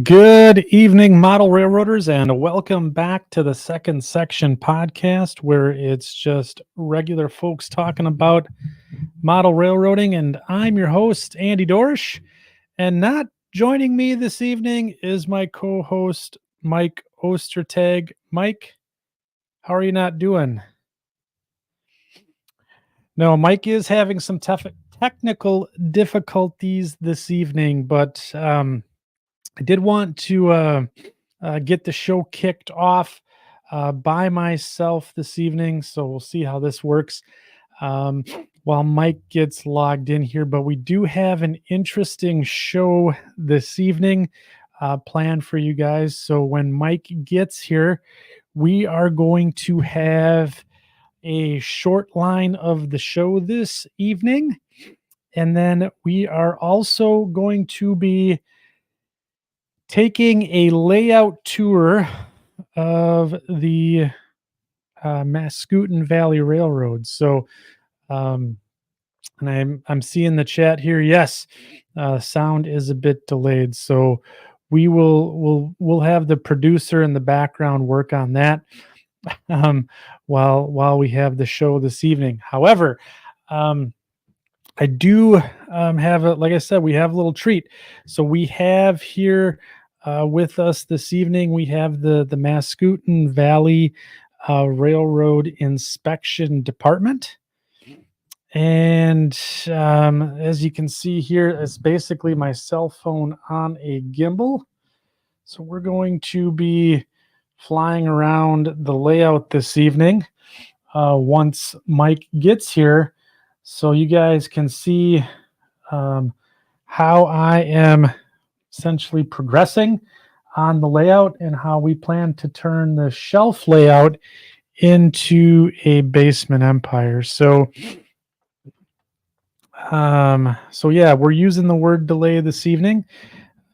Good evening, model railroaders, and welcome back to the second section podcast where it's just regular folks talking about model railroading. And I'm your host, Andy Dorsch. And not joining me this evening is my co host, Mike Ostertag. Mike, how are you not doing? No, Mike is having some tough technical difficulties this evening, but I did want to get the show kicked off by myself this evening. So we'll see how this works um, while Mike gets logged in here. But we do have an interesting show this evening planned for you guys. So when Mike gets here, we are going to have a short line of the show this evening. And then we are also going to be taking a layout tour of the Mascoutin Valley Railroad. So, and I'm seeing the chat here. Yes, sound is a bit delayed, so we'll have the producer in the background work on that while we have the show this evening. However, I do have like I said, we have a little treat. So we have here with us this evening, we have the Mascoutin Valley Railroad Inspection Department. And as you can see here, it's basically my cell phone on a gimbal. So we're going to be flying around the layout this evening once Mike gets here, so you guys can see how I am essentially progressing on the layout and how we plan to turn the shelf layout into a basement empire. So yeah, we're using the word delay this evening.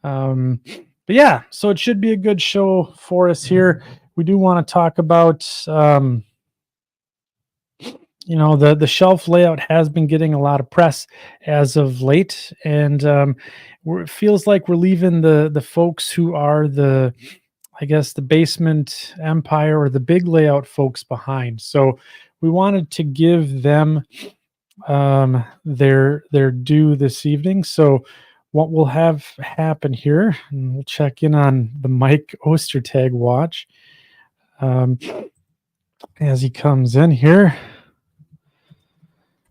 But yeah, so it should be a good show for us here. We do want to talk about the shelf layout has been getting a lot of press as of late, and it feels like we're leaving the folks who are the basement empire or the big layout folks behind. So we wanted to give them their due this evening. So what we'll have happen here, and we'll check in on the Mike Ostertag watch as he comes in here.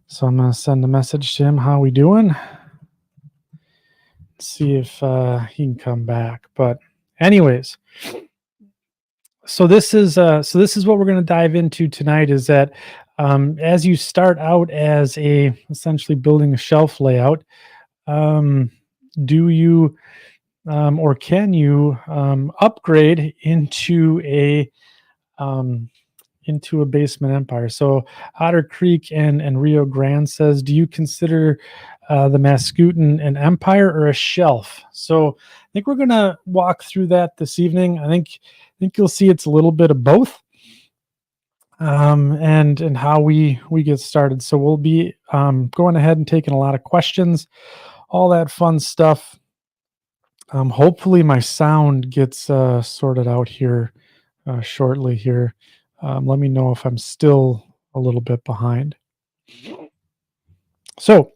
So I'm going to send a message to him. How we doing? See if he can come back. But anyways, so this is what we're going to dive into tonight. Is that as you start out as essentially building a shelf layout, do you or can you upgrade into a basement empire? So Otter Creek and Rio Grande says, do you consider the Mascoutin an empire or a shelf? So I think we're going to walk through that this evening. I think you'll see it's a little bit of both and how we get started. So we'll be going ahead and taking a lot of questions, all that fun stuff. Hopefully my sound gets sorted out here shortly here. Let me know if I'm still a little bit behind. So,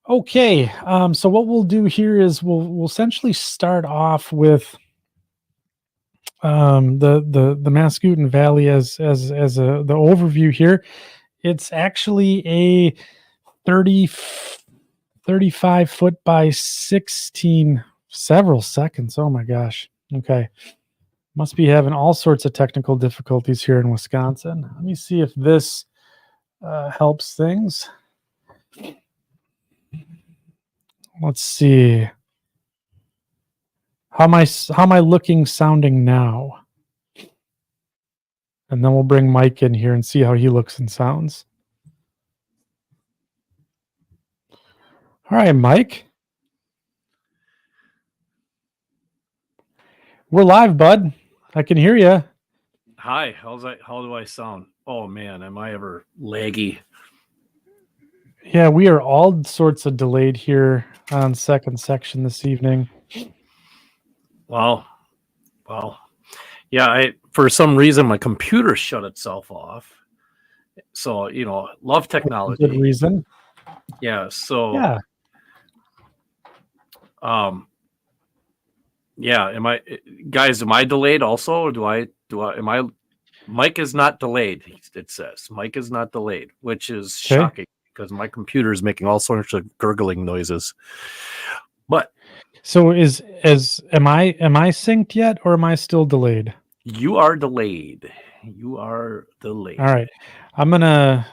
okay. So what we'll do here is we'll essentially start off with the Mascoutin Valley as the overview here. It's actually a 35 foot by 16 several seconds. Oh my gosh. Okay. Must be having all sorts of technical difficulties here in Wisconsin. Let me see if this helps things. Let's see. How am I looking, sounding now? And then we'll bring Mike in here and see how he looks and sounds. All right, Mike. We're live, bud. I can hear you. Hi, how do I sound? Oh man, am I ever laggy? Yeah, we are all sorts of delayed here on second section this evening. Well, yeah. For some reason my computer shut itself off. So love Good technology. reason. Yeah. So Yeah. yeah. Am I delayed also? Or am I? Mike is not delayed. It says Mike is not delayed, which is Okay. shocking because my computer is making all sorts of gurgling noises. But So am I synced yet, or am I still delayed? you are delayed. You are delayed. All right. I'm gonna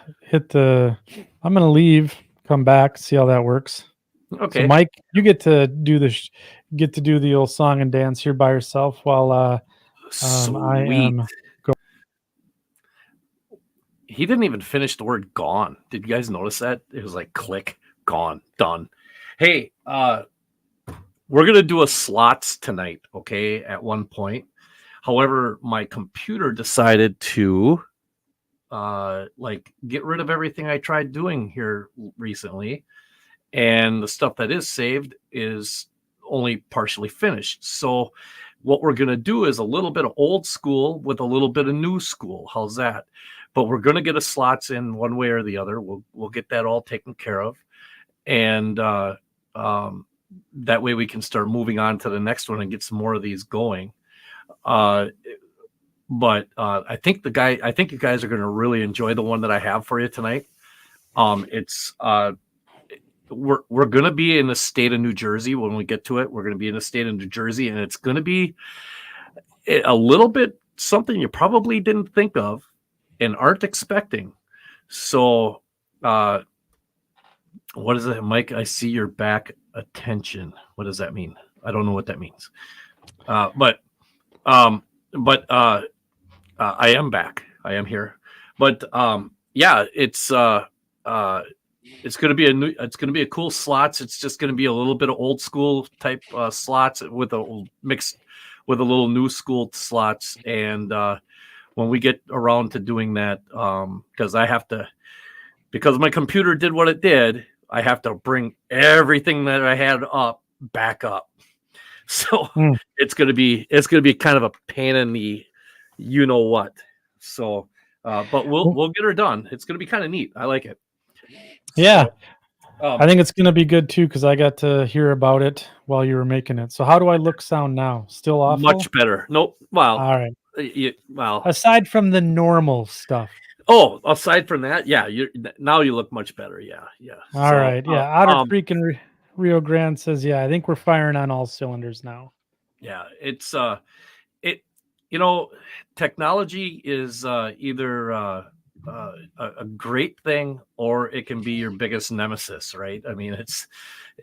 leave, come back, see how that works. So Okay. Mike, you get to do the old song and dance here by yourself while I Sweet. am He didn't even finish the word gone. Did you guys notice that? It was like click, gone, done. Hey, we're gonna do a slots tonight, okay, at one point. However, my computer decided to get rid of everything I tried doing here recently, and the stuff that is saved is only partially finished. So what we're going to do is a little bit of old school with a little bit of new school. How's that? But we're going to get a slots in one way or the other. We'll get that all taken care of, and that way we can start moving on to the next one and get some more of these going. But I think you guys are going to really enjoy the one that I have for you tonight. It's we're going to be in the state of New Jersey when we get to it. We're going to be in the state of New Jersey, and it's going to be a little bit something you probably didn't think of and aren't expecting. So, what is it, Mike? I see your back attention. What does that mean? I don't know what that means. But I am back. I am here. But yeah, it's going to be it's going to be a cool slots. It's just going to be a little bit of old school type slots with a mixed with a little new school slots. And when we get around to doing that, because my computer did what it did, I have to bring everything that I had up back up. So it's going to be kind of a pain in the you know what. So but we'll get her done. It's going to be kind of neat. I like it. Yeah. So, I think it's going to be good too, because I got to hear about it while you were making it. So how do I sound now? Still awful? Much better. Nope. Well, all right. Well, aside from the normal stuff. Oh, aside from that, yeah, now you look much better. Yeah. All right. Yeah. Outer freaking Rio Grande says, yeah, I think we're firing on all cylinders now. Yeah, it's technology is either a great thing or it can be your biggest nemesis, right? I mean,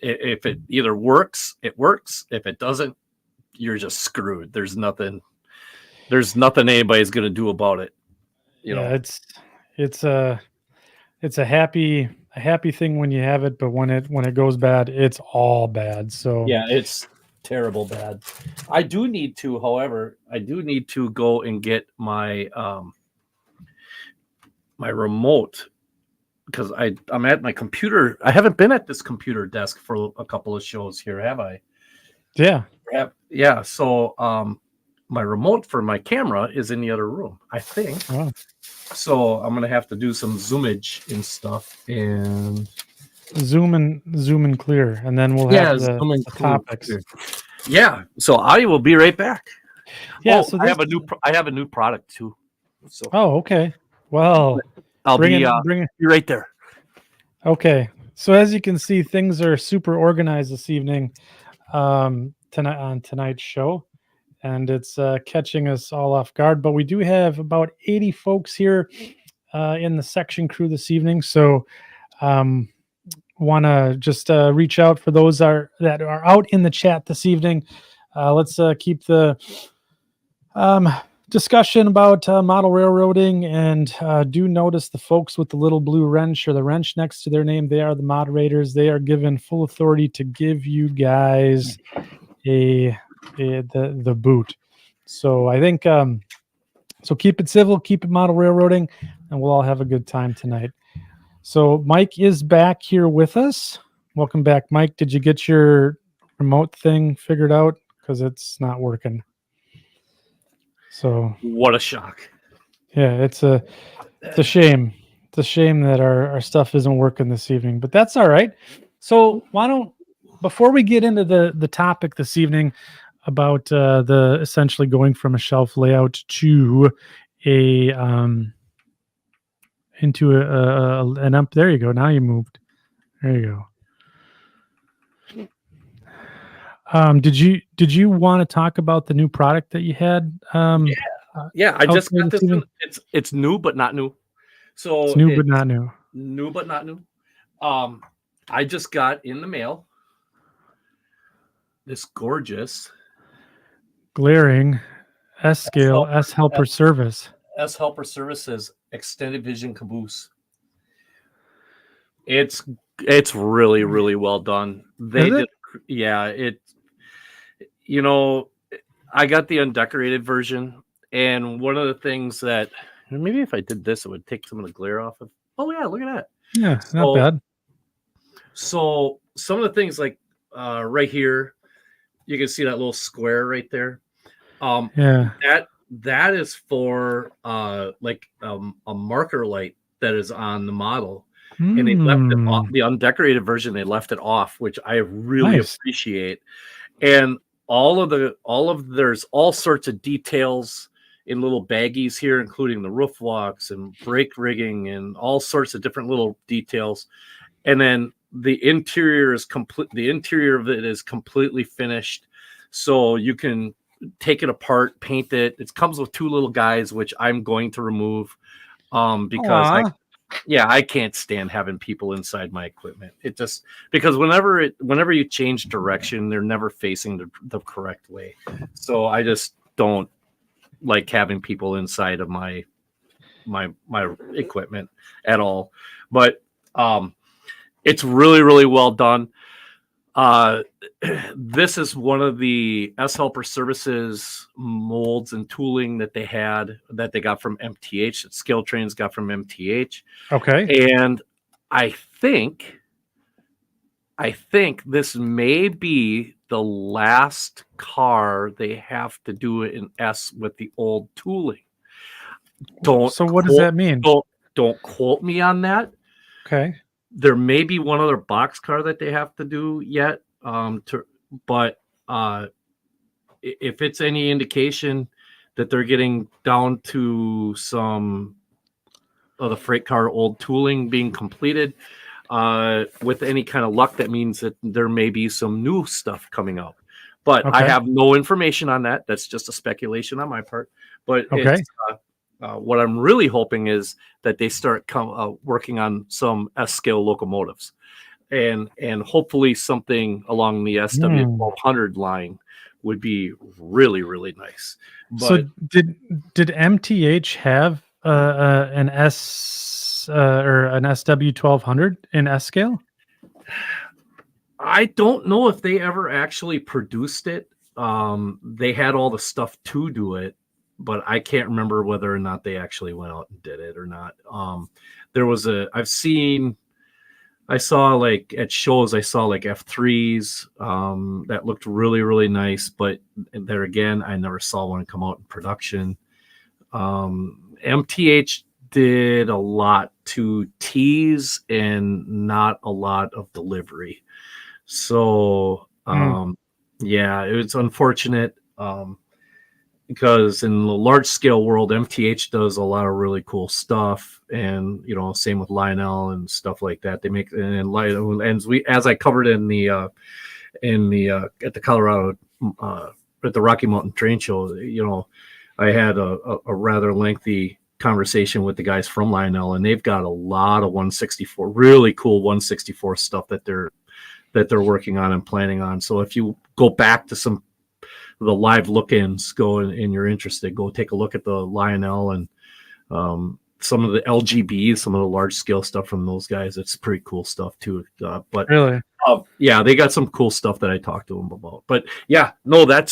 if it either works, it works. If it doesn't, you're just screwed. There's nothing anybody's going to do about it. It's a happy thing when you have it, but when it goes bad, it's all bad. So yeah, it's terrible bad. I do need to go and get my my remote, because I'm at my computer. I haven't been at this computer desk for a couple of shows here, have I? Yeah. Yeah. So my remote for my camera is in the other room, I think. Oh. So I'm gonna have to do some zoomage and stuff and zoom in clear, and then we'll have the topics. Clear. Yeah. So I will be right back. Yeah. So I have a new product too. So. Oh, okay. Well, I'll be right there. Okay. So as you can see, things are super organized this evening, tonight on tonight's show, and it's catching us all off guard. But we do have about 80 folks here in the section crew this evening. So want to just reach out for those that are out in the chat this evening. Let's keep the discussion about model railroading, and do notice the folks with the little blue wrench or the wrench next to their name. They are the moderators. They are given full authority to give you guys the boot. So I think so keep it civil, keep it model railroading, and we'll all have a good time tonight. So Mike is back here with us. Welcome back, Mike. Did you get your remote thing figured out? because it's not working. So What a shock. yeah, it's a shame. It's a shame that our stuff isn't working this evening, but that's all right. So why don't, before we get into the topic this evening about the essentially going from a shelf layout to a into an ump. There you go. Now you moved. There you go. Did you want to talk about the new product that you had? Yeah, I just there got this this. evening? It's new but not new. So It's new but not new. new but not new. I just got in the mail this gorgeous Glaring S scale S helper service. S Helper Services extended vision caboose. It's really really well done. They Is did, it? yeah. You know, I got the undecorated version, and one of the things that maybe if I did this, it would take some of the glare off of. Oh yeah, look at that. Yeah, not bad. So some of the things like right here, you can see that little square right there. Yeah. That is for like a marker light that is on the model, and they left it off. The undecorated version, they left it off, which I really Nice. appreciate. And there's all sorts of details in little baggies here, including the roof walks and brake rigging and all sorts of different little details. And then the interior is complete. The interior of it is completely finished, so you can take it apart, paint it. It comes with two little guys, which I'm going to remove because I can't stand having people inside my equipment. It just, because whenever you change direction, they're never facing the correct way. So I just don't like having people inside of my equipment at all. But it's really, really well done. This is one of the S Helper Services molds and tooling that they got from MTH, that Skill Trains got from MTH. Okay. And I think this may be the last car they have to do it in S with the old tooling. So what does that mean? Don't quote me on that. Okay. There may be one other box car that they have to do yet. But if it's any indication that they're getting down to some of the freight car old tooling being completed, with any kind of luck, that means that there may be some new stuff coming up. But I have no information on that. That's just a speculation on my part. But it's, what I'm really hoping is that they start working on some S-scale locomotives, and hopefully something along the SW1200 line would be really, really nice. But so did MTH have an S or an SW1200 in S scale? I don't know if they ever actually produced it. They had all the stuff to do it, but I can't remember whether or not they actually went out and did it or not. I saw like at shows, I saw like F3s that looked really, really nice, but there again, I never saw one come out in production. MTH did a lot to tease and not a lot of delivery. So, yeah, it was unfortunate. Because in the large scale world, MTH does a lot of really cool stuff, and same with Lionel and stuff like that. They make, and as I covered at the Colorado at the Rocky Mountain Train Show, I had a rather lengthy conversation with the guys from Lionel, and they've got a lot of 164, really cool 164 stuff that they're working on and planning on. So if you go back to some the live look-ins, and you're interested, go take a look at the Lionel and some of the LGBs, some of the large scale stuff from those guys. It's pretty cool stuff too. But really, yeah, they got some cool stuff that I talked to them about. But yeah, no, that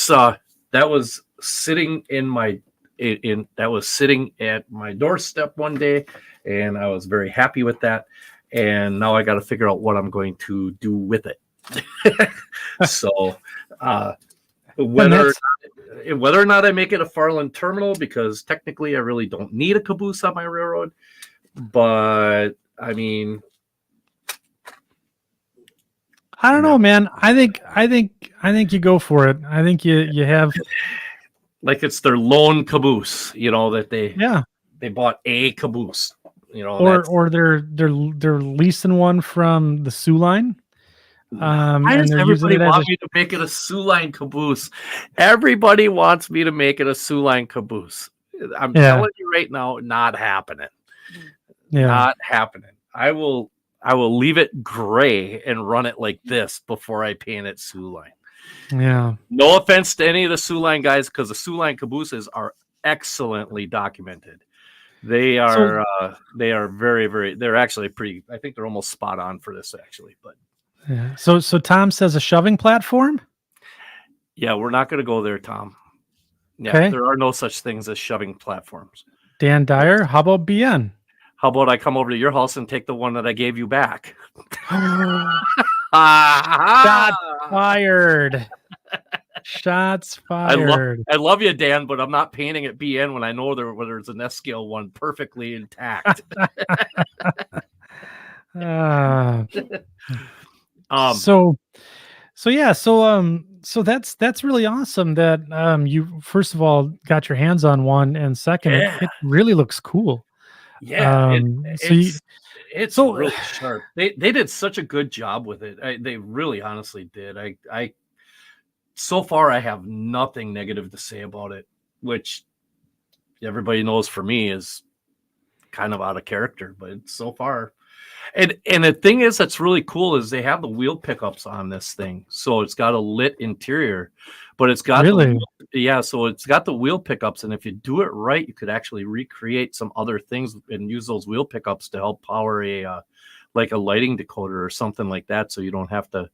was sitting that was sitting at my doorstep one day, and I was very happy with that. And now I got to figure out what I'm going to do with it. So Whether whether or not I make it a Farland terminal, because technically I really don't need a caboose on my railroad. But I mean, I don't know, man. I think you go for it. I think you have like it's their lone caboose, that they bought a caboose, or they're leasing one from the Sioux Line. Why and does they're using everybody it as want me to make it a Sioux Line caboose? Everybody wants me to make it a Sioux Line caboose. I'm telling you right now, not happening. Not happening. I will leave it gray and run it like this before I paint it Sioux Line. Yeah. No offense to any of the Sioux Line guys, because the Sioux Line cabooses are excellently documented. They are very, very. They're actually pretty. I think they're almost spot on for this, actually. But yeah. So Tom says a shoving platform. Yeah, we're not going to go there, Tom. Yeah, okay. There are no such things as shoving platforms. Dan Dyer, how about BN? How about I come over to your house and take the one that I gave you back? Shots fired. Shots fired. I love you, Dan, but I'm not painting at BN when I know there's an S scale one perfectly intact. So that's really awesome that you first of all got your hands on one, and second, it really looks cool. Yeah, it's really sharp. They did such a good job with it. They really honestly did. I so far I have nothing negative to say about it, which everybody knows for me is kind of out of character, but so far. And the thing is that's really cool is they have the wheel pickups on this thing. So it's got a lit interior, but it's got so it's got the wheel pickups, and if you do it right, you could actually recreate some other things and use those wheel pickups to help power like a lighting decoder or something like that, so you don't have to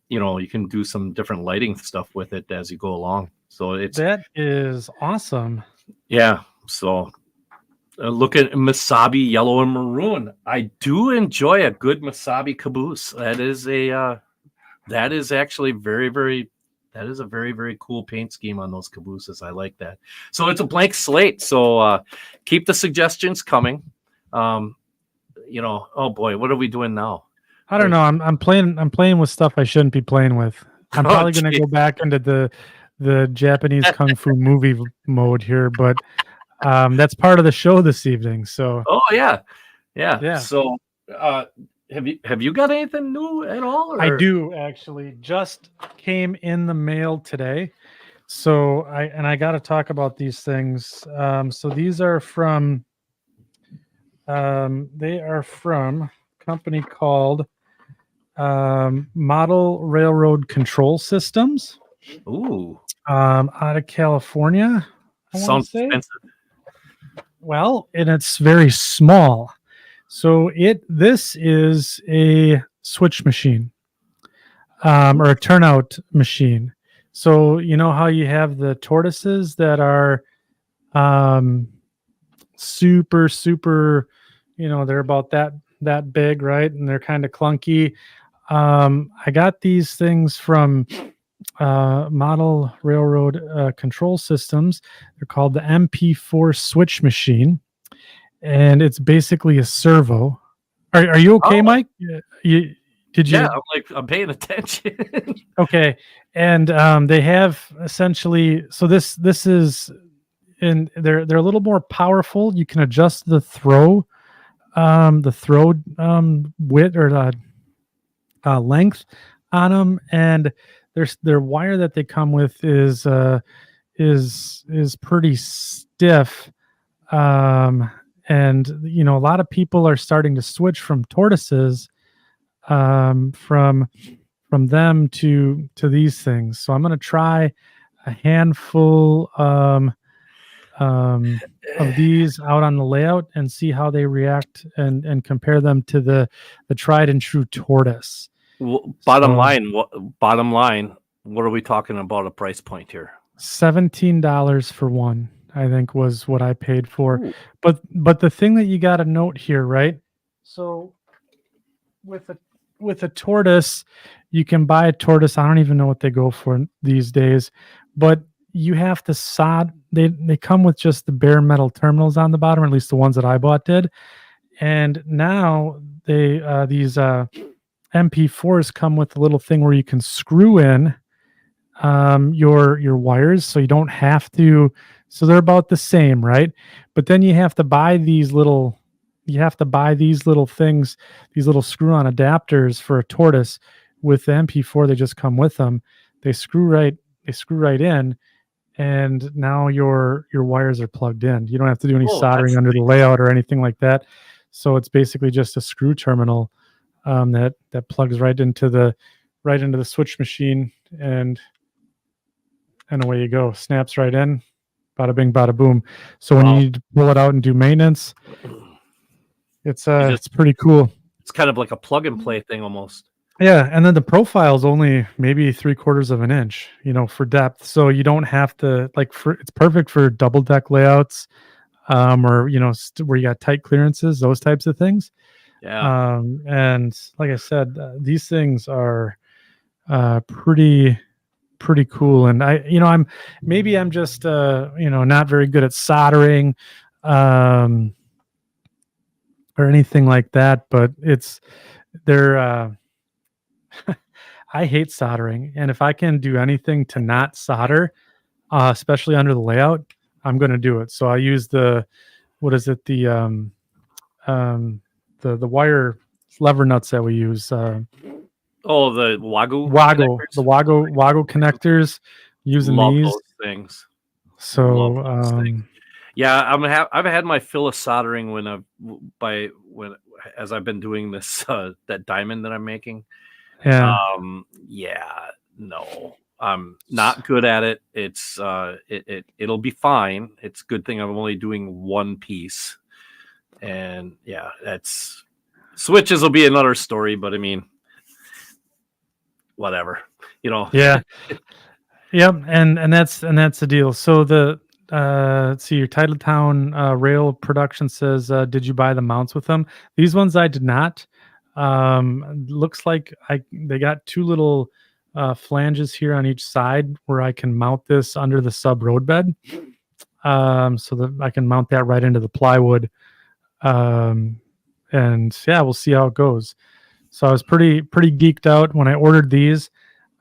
you can do some different lighting stuff with it as you go along. So that is awesome. Yeah. So look at Masabi yellow and maroon. I do enjoy a good Masabi caboose. That is actually very, very, that is a very, very cool paint scheme on those cabooses. I like that. So it's a blank slate. So keep the suggestions coming. Oh boy, what are we doing now? I don't know. I'm playing with stuff I shouldn't be playing with. I'm probably going to go back into the Japanese kung fu movie mode here, but that's part of the show this evening. So yeah. So have you got anything new at all? Or? I do actually. Just came in the mail today. So I got to talk about these things. So these are from they are from a company called Model Railroad Control Systems. Ooh. Out of California. Sounds expensive. Well, and it's very small. So this is a switch machine, or a turnout machine. So you know how you have the tortoises that are super, super, they're about that big, right? And they're kind of clunky. I got these things from Model Railroad Control Systems. They're called the MP4 switch machine, and it's basically a servo. Are you okay, Mike? Yeah, I'm paying attention. Okay, and they have essentially. So this is, and they're a little more powerful. You can adjust the throw width or the length on them, and their wire that they come with is pretty stiff, and a lot of people are starting to switch from tortoises from them to these things. So I'm going to try a handful of these out on the layout and see how they react and compare them to the tried and true tortoise. Well, bottom line, what are we talking about a price point here? $17 for one, I think, was what I paid for. Ooh. But the thing that you got to note here, right? So with a tortoise, you can buy a tortoise. I don't even know what they go for these days, but you have to sod. They come with just the bare metal terminals on the bottom, or at least the ones that I bought did. And now these MP4s come with a little thing where you can screw in your wires, so you don't have to. So they're about the same, right? But then you have to buy these little things, these little screw-on adapters for a tortoise. With the MP4, they just come with them. They screw right in, and now your wires are plugged in. You don't have to do any Oh, soldering that's under the nice. layout or anything like that. So it's basically just a screw terminal that plugs right into the switch machine, and away you go. Snaps right in. Bada bing, bada boom. So when you Wow. need to pull it out and do maintenance, it's just- it's pretty cool. It's kind of like a plug and play thing almost. Yeah, and then the profile is only maybe 3/4 of an inch, for depth. So you don't have to it's perfect for double deck layouts, or where you got tight clearances, those types of things. Yeah. And like I said, these things are pretty cool. And I'm just not very good at soldering, or anything like that, but they're I hate soldering, and if I can do anything to not solder, especially under the layout, I'm going to do it. So I use the the wire lever nuts that we use, Oh, the Wagyu Wago connectors, using Love these. those things. Love So those things. Yeah, I've had my fill of soldering as I've been doing this that diamond that I'm making. yeah, No, I'm not good at it. It's it'll be fine. It's a good thing I'm only doing one piece, and yeah, that's switches will be another story. But I mean, whatever, yeah, yep, and that's the deal. So let's see, your Titletown Rail production says, did you buy the mounts with them? These ones I did not. Looks like they got two little flanges here on each side where I can mount this under the sub road bed, so that I can mount that right into the plywood. And yeah, we'll see how it goes. So I was pretty geeked out when I ordered these.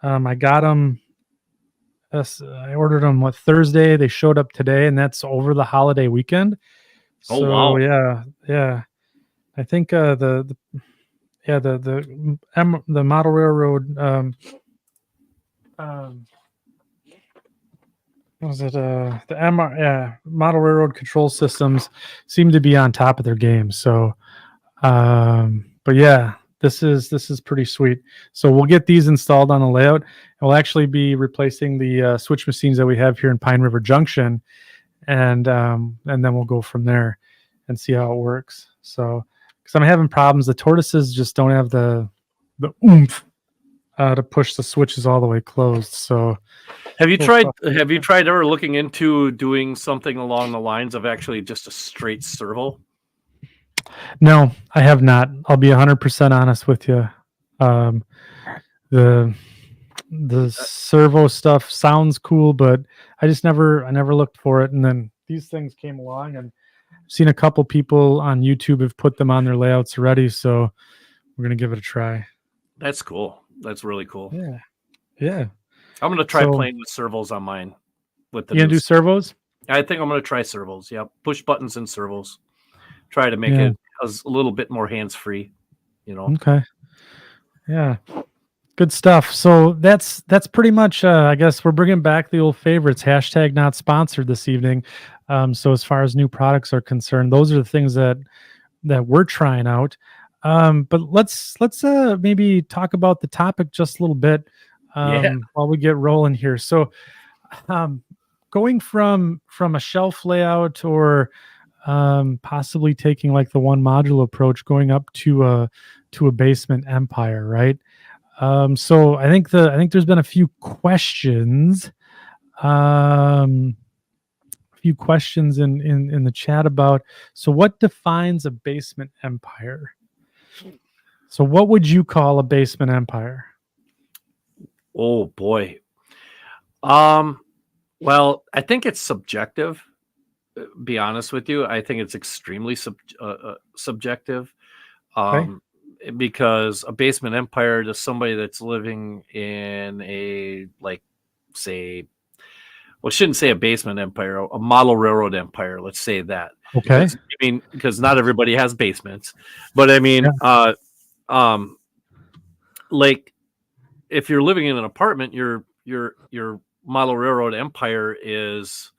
I got them. I ordered them Thursday. They showed up today, and that's over the holiday weekend. Oh, So wow. yeah. I think the model railroad, was it the MR, yeah, model railroad control systems seem to be on top of their game. So but yeah, this is pretty sweet. So we'll get these installed on the layout, and we'll actually be replacing the switch machines that we have here in Pine River Junction, and then we'll go from there and see how it works. So because I'm having problems, the tortoises just don't have the oomph to push the switches all the way closed. So Have you tried ever looking into doing something along the lines of actually just a straight servo? no, I have not. I'll be 100% honest with you. The servo stuff sounds cool, but I never looked for it. And then these things came along, and I've seen a couple people on YouTube have put them on their layouts already. So we're gonna give it a try. That's cool. That's really cool. Yeah. I'm gonna try playing with servos on mine. With the You gonna do servos? I think I'm gonna try servos. Yeah, push buttons and servos. Try to make it a little bit more hands free. Okay. Yeah. Good stuff. So that's pretty much. I guess we're bringing back the old favorites. Hashtag not sponsored this evening. So as far as new products are concerned, those are the things that we're trying out. But let's maybe talk about the topic just a little bit while we get rolling here. So going from a shelf layout, or possibly taking like the one module approach, going up to a basement empire, right? So I think there's been a few questions, in the chat about, so what defines a basement empire? So what would you call a basement empire? Oh boy. Um, well, I think it's subjective. Be honest with you, I think it's extremely subjective. Okay. Um, because a basement empire to somebody that's living in a like, say, well, I shouldn't say a basement empire, a model railroad empire. Let's say that, Okay. because I mean, because not everybody has basements, but I Yeah. mean, um, like if you're living in an apartment, your model railroad empire is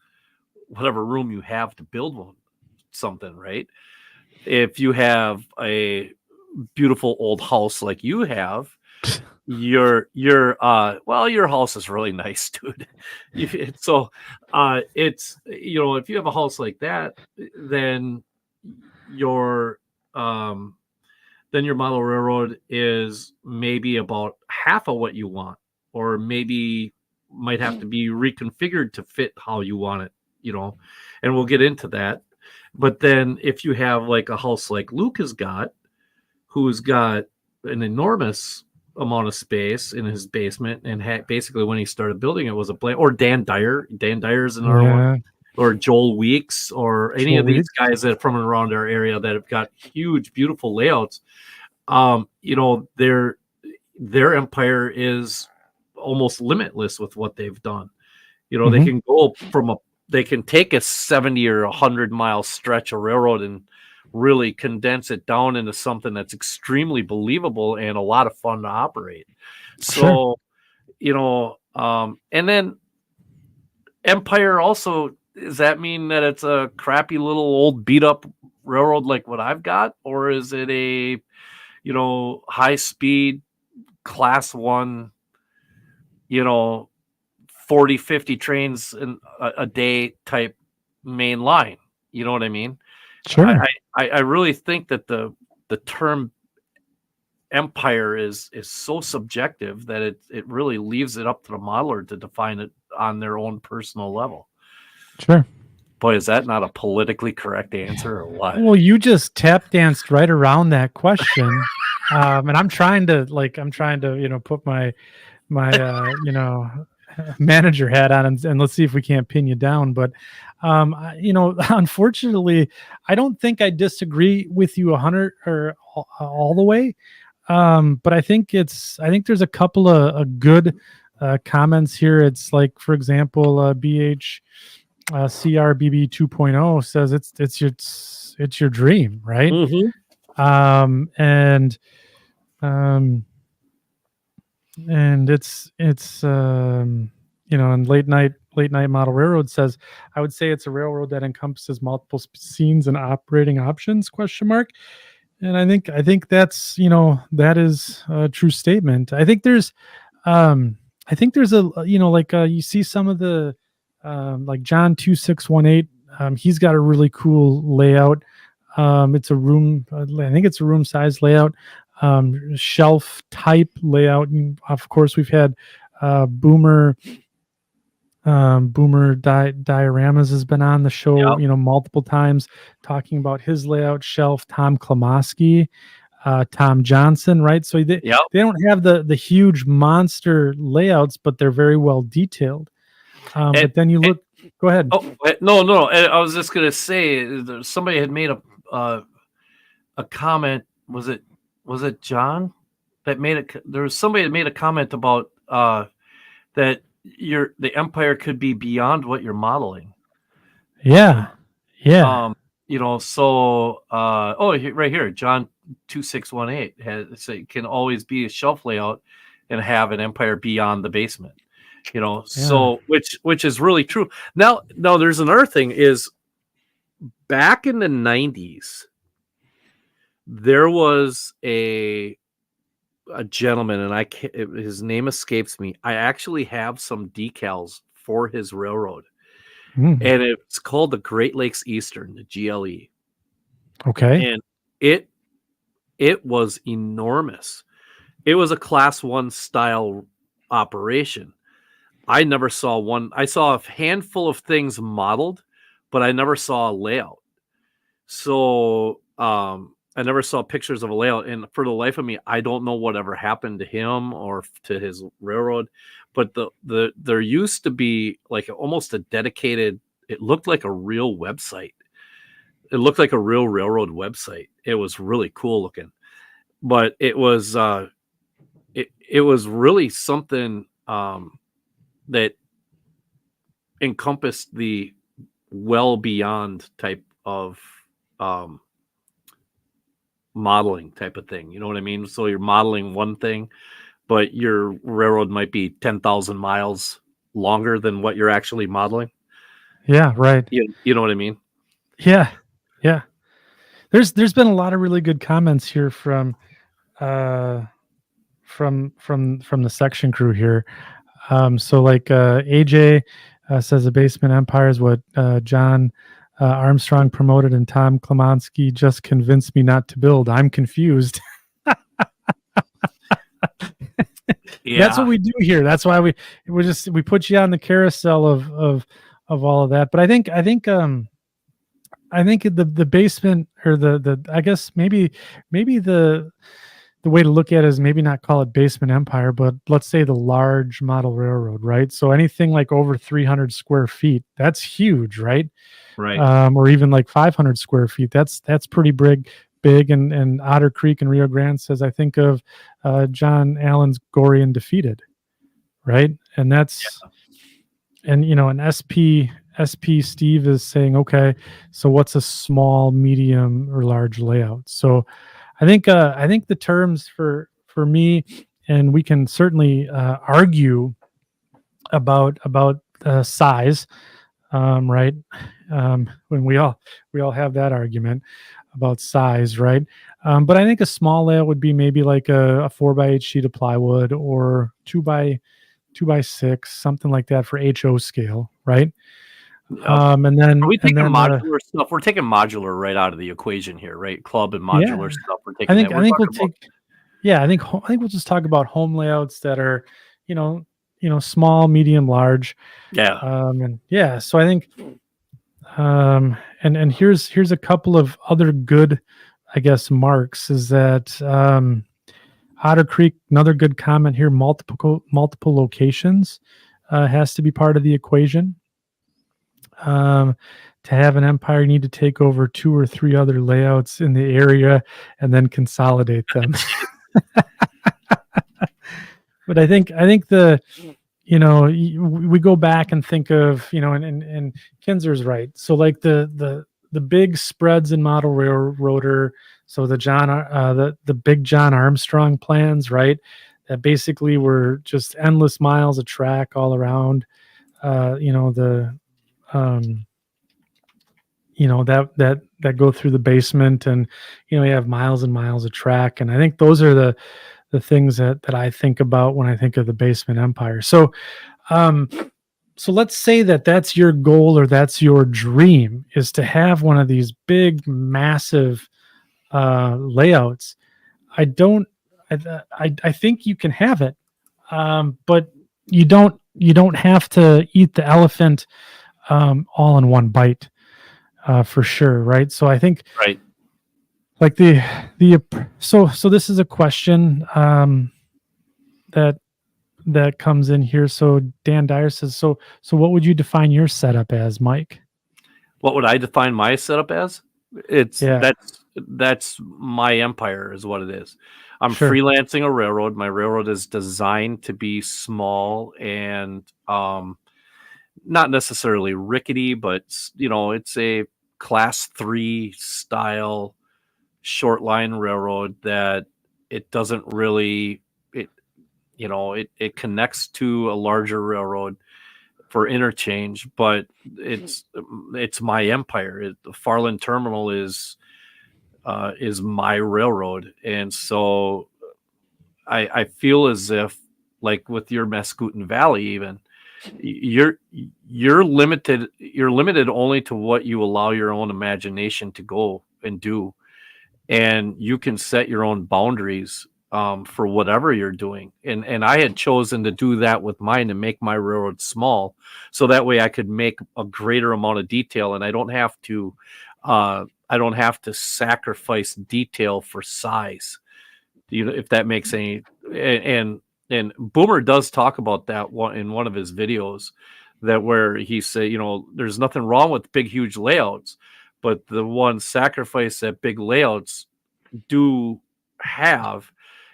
whatever room you have to build one, something, right? If you have a beautiful old house like you have, your house is really nice, dude. So it's, if you have a house like that, then your um then your model railroad is maybe about half of what you want, or maybe might have to be reconfigured to fit how you want it, you know, and we'll get into that. But then if you have like a house like Luke has got, who's got an enormous amount of space in his basement, and basically when he started building it was a blank, or Dan Dyer's another one, Yeah. or Joel Weeks, or any Joel of these Weeks. guys that are from around our area that have got huge, beautiful layouts. Their empire is almost limitless with what they've done. They Hmm. can go they can take a 70 or 100-mile stretch of railroad and really condense it down into something that's extremely believable and a lot of fun to operate. Sure. So, and then empire also, does that mean that it's a crappy little old beat up railroad like what I've got, or is it a high speed class one, you know 40-50 trains in a day type main line? You know what I mean? Sure. I really think that the term empire is so subjective that it really leaves it up to the modeler to define it on their own personal level. Sure. Boy, is that not a politically correct answer or what? Well, you just tap danced right around that question. And I'm trying to, put my manager hat on, and let's see if we can't pin you down. But, unfortunately, I don't think I disagree with you 100 or all the way. But I think there's a couple of good comments here. It's like, for example, BH CRBB 2.0 says it's your dream, right? Mm-hmm. And um, and and late night model railroad says, I would say it's a railroad that encompasses multiple scenes and operating options, question mark. And I think that is a true statement. I think there's you see some of the like John 2618. He's got a really cool layout. It's a room, I think it's a room size layout, shelf type layout. And of course, we've had Boomer Dioramas has been on the show, Yep. multiple times, talking about his layout shelf. Tom Klamoski, Tom Johnson, right? So Yep. they don't have the huge monster layouts, but they're very well detailed. And, But then you and look. Go ahead. oh no, I was just gonna say somebody had made a comment. Was it John that made it? There was somebody that made a comment about that the empire could be beyond what you're modeling. Yeah, yeah, So right here, John 2618 has it can always be a shelf layout and have an empire beyond the basement. yeah. So which is really true. Now there's another thing is, back in the 90s, there was a gentleman, and his name escapes me. I actually have some decals for his railroad, Mm, and it's called the Great Lakes Eastern, the GLE, okay. and it was enormous. It was a class 1 style operation. I never saw one. I saw a handful of things modeled, but I never saw a layout. So I never saw pictures of a layout, and for the life of me, I don't know whatever happened to him or to his railroad. But there used to be like almost a dedicated. It looked like a real website. It looked like a real railroad website. It was really cool looking, but it was really something that encompassed the well beyond type of um, modeling type of thing. You know what I mean? So you're modeling one thing, but your railroad might be 10,000 miles longer than what you're actually modeling. Yeah, right. You know what I mean? Yeah, yeah. There's been a lot of really good comments here from uh from the section crew here. So like AJ says the basement empire is what John Armstrong promoted, and Tom Klemonski just convinced me not to build. I'm confused. Yeah. That's what we do here. That's why we put you on the carousel of all of that. But I think the basement, or the I guess maybe the way to look at it is maybe not call it basement empire, but let's say the large model railroad, right? So anything like over 300 square feet, that's huge, right? Right. Or even like 500 square feet, that's pretty big. And Otter Creek and Rio Grande says, I think of John Allen's Gory and Defeated, right? And that's and an SP Steve is saying, okay, so what's a small, medium, or large layout? So I think the terms for me, and we can certainly argue about size, right? When we all have that argument about size, right? But I think a small layout would be maybe like a 4x8 sheet of plywood, or 2x6, something like that for HO scale, right? And then Are we taking and then modular stuff? We're taking modular right out of the equation here, right? Club and modular stuff. We're taking. I think we'll take. Yeah, I think we'll just talk about home layouts that are, small, medium, large. Yeah. And yeah, so I think, and here's a couple of other good, I guess, marks is that Otter Creek, another good comment here. Multiple locations has to be part of the equation. To have an empire, you need to take over 2 or 3 other layouts in the area and then consolidate them. But I think we go back and think of, and Kinzer's right. So like the big spreads in model railroader. So the big John Armstrong plans, right? That basically were just endless miles of track all around. That go through the basement, and you have miles and miles of track. And I think those are the things that I think about when I think of the basement empire. So let's say that that's your goal, or that's your dream, is to have one of these big, massive layouts. I think you can have it, but you don't have to eat the elephant all in one bite, for sure, right? So I think, right, like so this is a question that comes in here. So Dan Dyer says, so what would you define your setup as, Mike? What would I define my setup as? That's my empire is what it is. I'm freelancing a railroad. My railroad is designed to be small and not necessarily rickety, but it's a class 3 style shortline railroad that it doesn't really it connects to a larger railroad for interchange, but it's my empire. The Farland Terminal is my railroad, and so I feel as if, like with your Mascoutin Valley, even you're limited only to what you allow your own imagination to go and do, and you can set your own boundaries for whatever you're doing. And I had chosen to do that with mine, and make my railroad small, so that way I could make a greater amount of detail, and I don't have to I don't have to sacrifice detail for size. If that makes any, and Boomer does talk about that one in one of his videos, that where he said, there's nothing wrong with big, huge layouts, but the one sacrifice that big layouts do have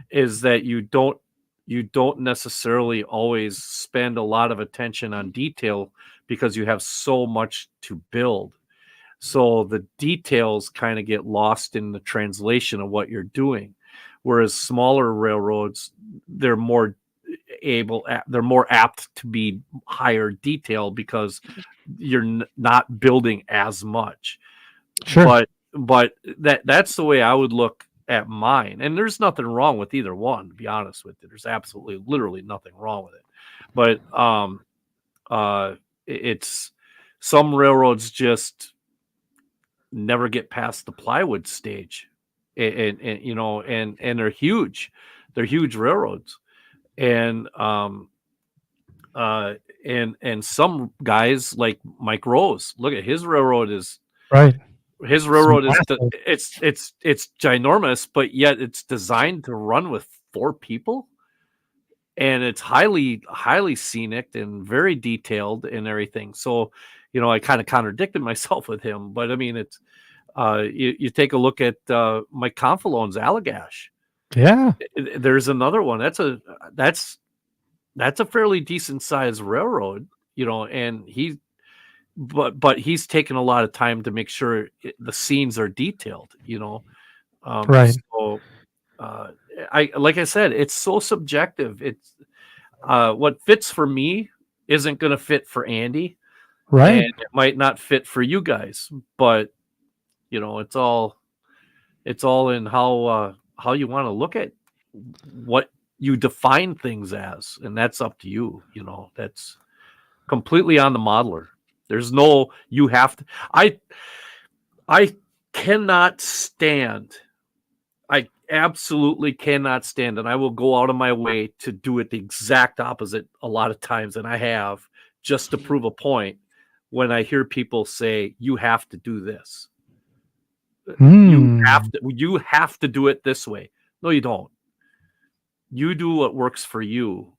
is that you don't necessarily always spend a lot of attention on detail because you have so much to build. So the details kind of get lost in the translation of what you're doing. Whereas smaller railroads, they're more apt to be higher detail because you're not building as much. Sure. But that's the way I would look at mine. And there's nothing wrong with either one, to be honest with you. There's absolutely, literally nothing wrong with it. But it's some railroads just never get past the plywood stage, and they're huge. They're huge railroads, and some guys like Mike Rose. Look at his railroad is right. His railroad is massive. it's ginormous, but yet it's designed to run with 4 people, and it's highly scenic and very detailed and everything. So, I kind of contradicted myself with him, but I mean, it's you take a look at Mike Confalone's Allagash. Yeah. There's another one. That's a fairly decent sized railroad, and but he's taken a lot of time to make sure the scenes are detailed, Right. So, like I said, it's so subjective. It's what fits for me isn't going to fit for Andy, Right. and it might not fit for you guys. But it's all in how you want to look at what you define things as, and that's up to you. That's completely on the modeler. There's no you have to. I cannot stand. I absolutely cannot stand, and I will go out of my way to do it the exact opposite a lot of times, and I have, just to prove a point, when I hear people say, you have to do this. You have to do it this way. No, you don't. You do what works for you.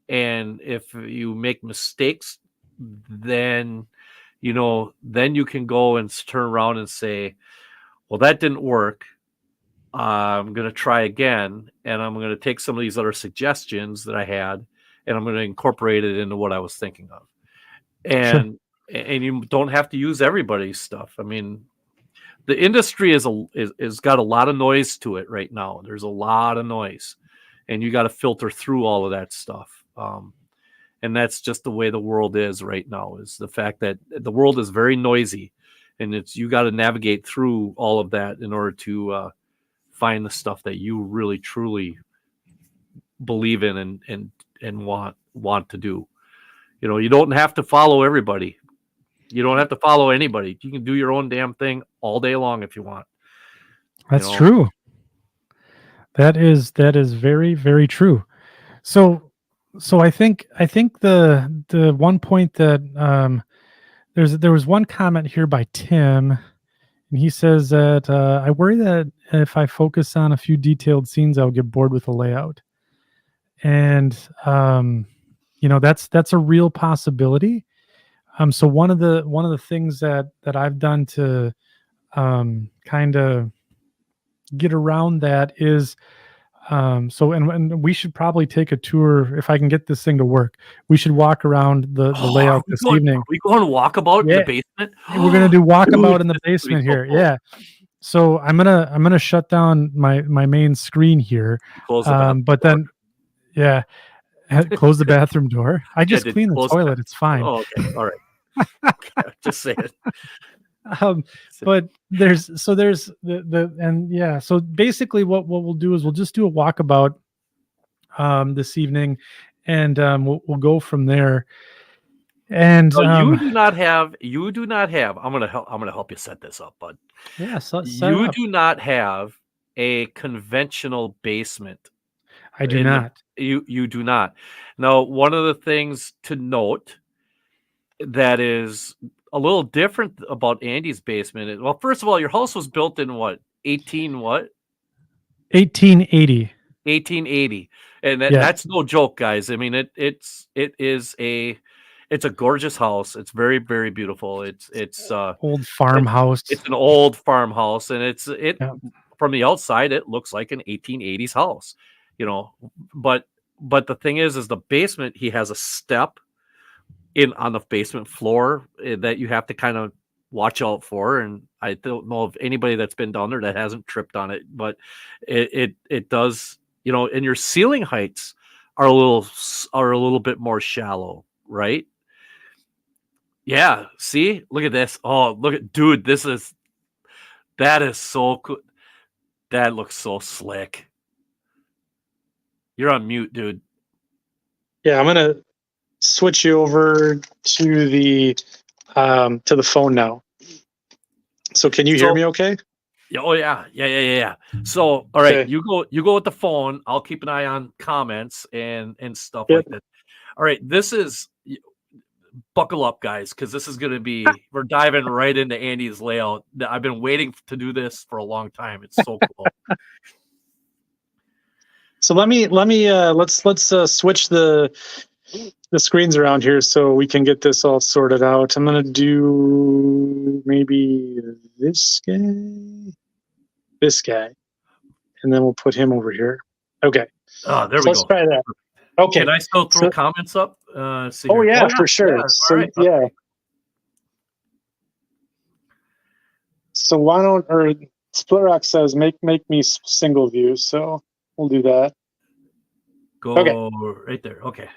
And if you make mistakes, then you can go and turn around and say, well, that didn't work. I'm going to try again, and I'm going to take some of these other suggestions that I had, and I'm going to incorporate it into what I was thinking of. And you don't have to use everybody's stuff. I mean, the industry is got a lot of noise to it right now. There's a lot of noise, and you got to filter through all of that stuff. And that's just the way the world is right now, is the fact that the world is very noisy, and you got to navigate through all of that in order to find the stuff that you really truly believe in and want to do. You don't have to follow everybody. You don't have to follow anybody. You can do your own damn thing all day long if you want. That's true. That is very, very true. So I think the one point that there was one comment here by Tim, and he says that I worry that if I focus on a few detailed scenes, I'll get bored with the layout. And that's a real possibility. So one of the things that I've done to kind of get around that is and we should probably take a tour if I can get this thing to work. We should walk around the layout this evening. Are we going to walkabout in the basement? We're gonna do walkabout in the basement here. Yeah. So I'm gonna shut down my main screen here. Close the bathroom but door. Then yeah, close the bathroom door. I just cleaned the toilet. It's fine. Oh, okay. All right. Just say it. But there's so basically what we'll do is we'll just do a walkabout this evening, and we'll go from there. And you do not have I'm gonna help you set this up, bud. Yeah, you do not have a conventional basement. I do not. You do not. Now, one of the things to note that is a little different about Andy's basement. Well, first of all, your house was built in what 1880. 1880, and Yeah. that's no joke, guys. I mean, it's a gorgeous house. It's very, very beautiful. Old farmhouse. It's an old farmhouse, and Yeah. from the outside it looks like an 1880s house, you know. But the thing is the basement. He has a step in on the basement floor that you have to kind of watch out for, and I don't know of anybody that's been down there that hasn't tripped on it. But it does, you know. And your ceiling heights are a little bit more shallow, right? Yeah, see, look at this. Oh, look at, dude, that is so cool. That looks so slick. You're on mute, dude. Yeah, I'm gonna switch you over to the phone now. So can you hear me okay? Yeah, oh yeah. So all right, Okay. you go with the phone. I'll keep an eye on comments and stuff Yep. like that. All right, buckle up, guys, because this is going to be, we're diving right into Andy's layout. I've been waiting to do this for a long time. It's so cool. So let's switch the screens around here so we can get this all sorted out. I'm gonna do maybe this guy, and then we'll put him over here. Okay. Oh, there So we let's go. try that. Okay. Can I still throw comments up? For sure. Yeah, So right. yeah. Okay. So why don't, or Split Rock says make me single view, so we'll do that. Go right there. Okay.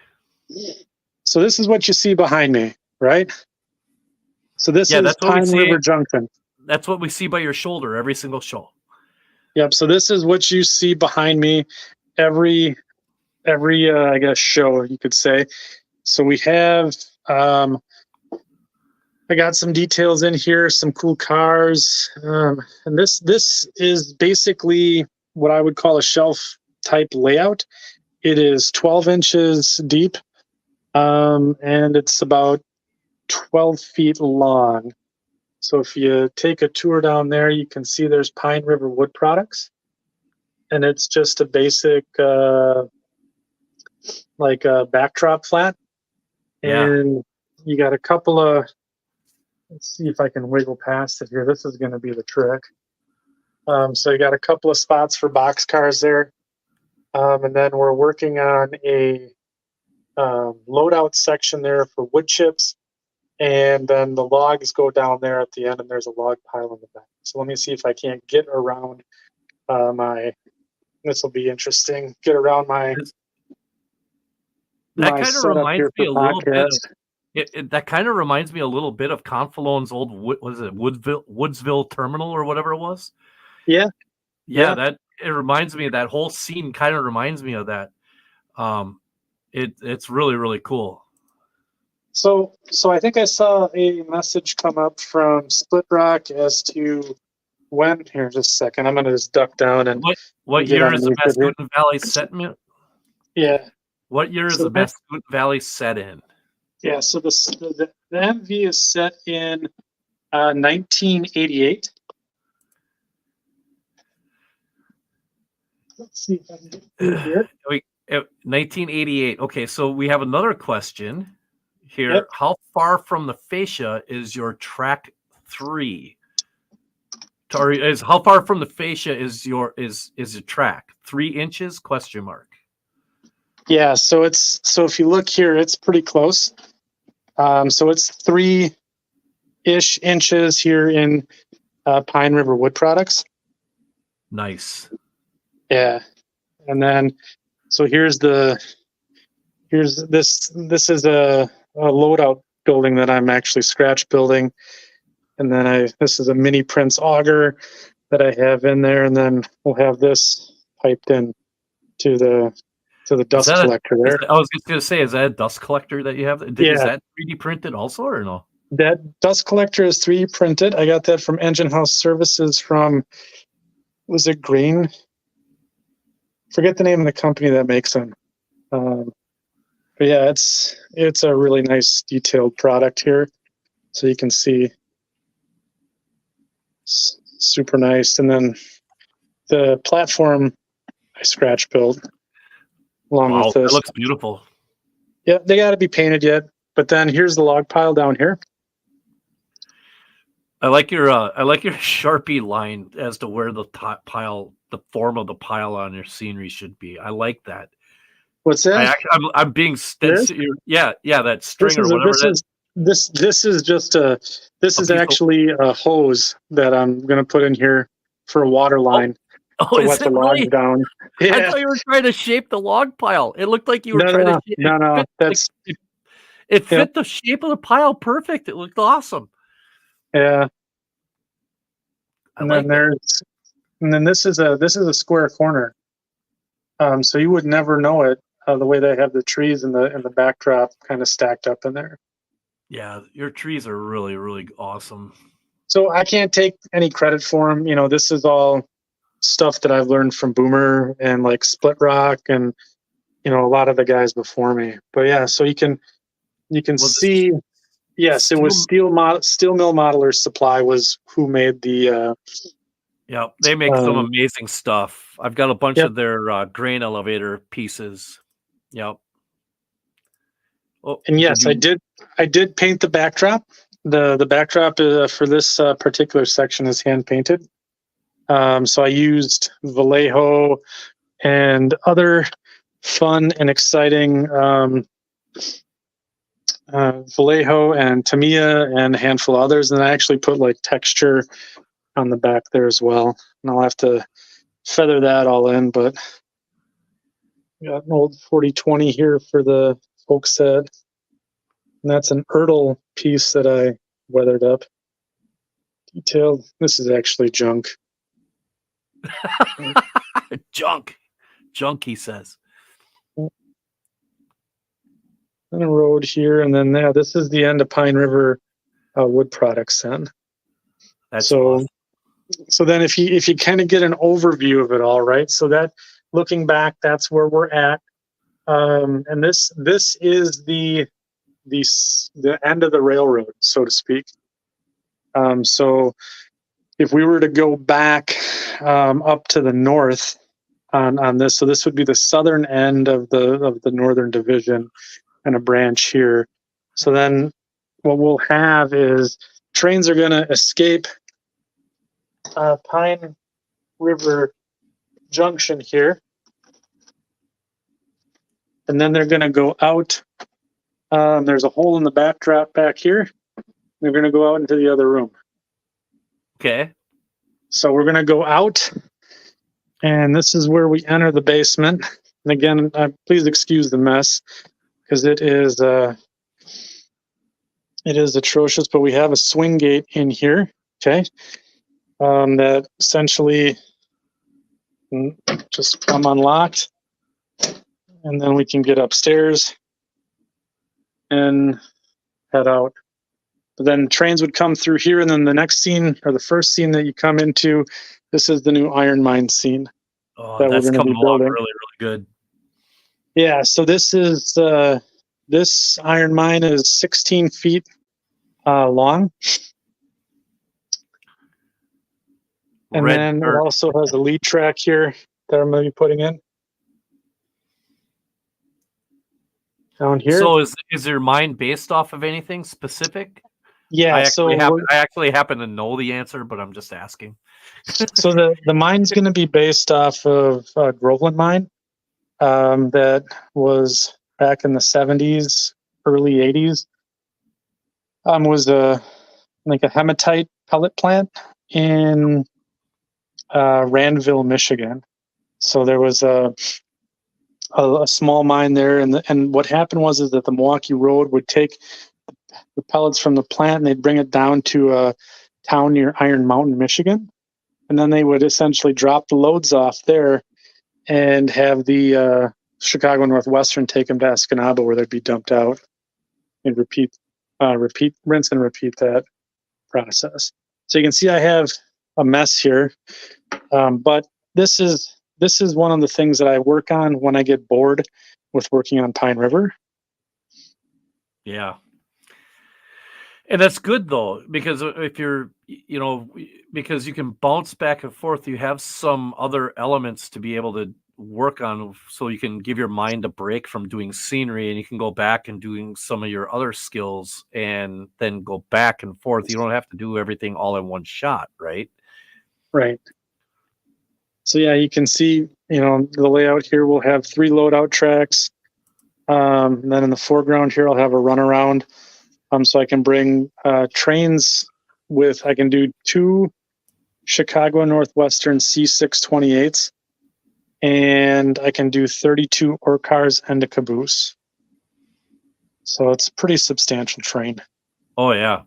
So this is what you see behind me, right? So this is Pine River Junction. That's what we see by your shoulder every single show. Yep. So this is what you see behind me every I guess show, you could say. So we have I got some details in here, some cool cars, and this is basically what I would call a shelf type layout. It is 12 inches deep, and it's about 12 feet long. So if you take a tour down there, you can see there's Pine River Wood Products, and it's just a basic like a backdrop flat. Yeah. And you got a couple of, let's see if I can wiggle past it here. This is going to be the trick. So you got a couple of spots for box cars there. And then we're working on a loadout section there for wood chips. And then the logs go down there at the end, and there's a log pile in the back. So let me see if I can't get around this will be interesting. Get around my That kind of reminds me a little bit. That kind of reminds me a little bit of Confalone's old Woodsville terminal or whatever it was. Yeah. That it reminds me of that whole scene. Kind of reminds me of that. It's really, really cool. So I think I saw a message come up from Split Rock as to when. Here, just a second. I'm going to just duck down and. What year is the Mascoutin Valley set in? Yeah. What year is the Mascoutin Valley set in? Yeah, so the MV is set in 1988. Let's see if I can get through here. 1988. Okay, so we have another question here. Yep. How far from the fascia is your track 3? How far from the fascia is your track? 3 inches? Question mark. Yeah, so if you look here, it's pretty close. So it's 3-ish inches here in Pine River Wood Products. Nice. Yeah, and then so here's this is a loadout building that I'm actually scratch building, and then this is a mini Prince auger that I have in there, and then we'll have this piped in to the dust collector there. I was just going to say, is that a dust collector that you have? Yeah. Is that 3D printed also, or no? That dust collector is 3D printed. I got that from Engine House Services from, was it Green? Forget the name of the company that makes them. But yeah, it's a really nice detailed product here. So you can see super nice. And then the platform I scratch built along Wow, with this. that looks beautiful. Yeah, they got to be painted yet. But then here's the log pile down here. I like your Sharpie line as to where the pile, the form of the pile on your scenery should be. I like that. What's that? I'm being stencil. Yeah, that string or whatever that is. This is just this is piece of- actually a hose that I'm gonna put in here for a water line Oh, to is wet it the logs really? down. I Yeah. thought you were trying to shape the log pile. It looked like you were trying to shape No. That's it fit the shape of the pile perfect. It looked awesome. yeah. And then this is a square corner. So you would never know it the way they have the trees and the backdrop kind of stacked up in there. Yeah, your trees are really, really awesome. So I can't take any credit for them. You know, this is all stuff that I've learned from Boomer and like Split Rock and a lot of the guys before me. But yeah, so you can see. Yes, it was Steel Mill Modeler Supply was who made the. Yeah, they make some amazing stuff. I've got a bunch of their grain elevator pieces. Yep. Oh, and yes, I did paint the backdrop. The backdrop for this particular section is hand painted. So I used Vallejo and other fun and exciting Vallejo and Tamiya and a handful of others, and I actually put like texture on the back there as well. And I'll have to feather that all in, but got an old 4020 here for the folk set. And that's an Ertl piece that I weathered up. Detailed. This is actually junk. Junk, he says. And a road here, and then this is the end of Pine River Wood Products then. That's so awesome. So then if you kind of get an overview of it all, right? So that looking back, that's where we're at. And this is the end of the railroad, so to speak. So if we were to go back up to the north on this, so this would be the southern end of the northern division and a branch here. So then what we'll have is trains are going to escape Pine River Junction here, and then they're going to go out. There's a hole in the backdrop back here. They're going to go out into the other room. Okay. So we're going to go out, and this is where we enter the basement. And again, please excuse the mess because it is atrocious. But we have a swing gate in here. Okay. That essentially just come unlocked, and then we can get upstairs and head out. But then trains would come through here, and then the next scene, or the first scene that you come into, this is the new iron mine scene. Oh, that that's we're coming be along building. really, really good. Yeah, so this is this iron mine is 16 feet long. And then it also has a lead track here that I'm going to be putting in. Down here. So is your mine based off of anything specific? Yeah, I actually happen to know the answer, but I'm just asking. So the mine's going to be based off of Groveland mine that was back in the 70s, early 80s. Was like a hematite pellet plant in Randville, Michigan. So there was a small mine there, and what happened was that the Milwaukee Road would take the pellets from the plant and they'd bring it down to a town near Iron Mountain, Michigan, and then they would essentially drop the loads off there and have the Chicago Northwestern take them to Escanaba where they'd be dumped out, and rinse and repeat that process. So you can see I have a mess here, but this is one of the things that I work on when I get bored with working on Pine River. Yeah. And that's good though, because if you're, because you can bounce back and forth, you have some other elements to be able to work on, so you can give your mind a break from doing scenery, and you can go back and doing some of your other skills and then go back and forth. You don't have to do everything all in one shot, right? Right. So yeah, you can see, the layout here will have 3 loadout tracks. And then in the foreground here, I'll have a runaround. So I can bring trains I can do 2 Chicago Northwestern C628s, and I can do 32 ore cars and a caboose. So it's a pretty substantial train. Oh yeah.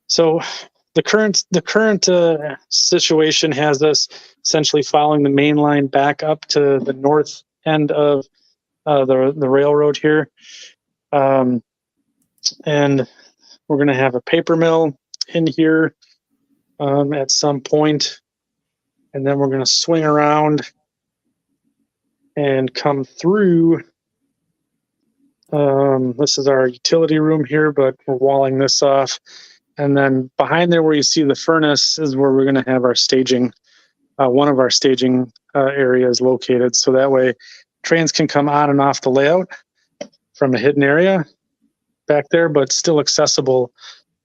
So the current situation has us essentially following the main line back up to the north end of the railroad here. And we're going to have a paper mill in here at some point. And then we're going to swing around and come through. This is our utility room here, but we're walling this off. And then behind there where you see the furnace is where we're going to have our staging, one of our staging areas located. So that way trains can come on and off the layout from a hidden area back there, but still accessible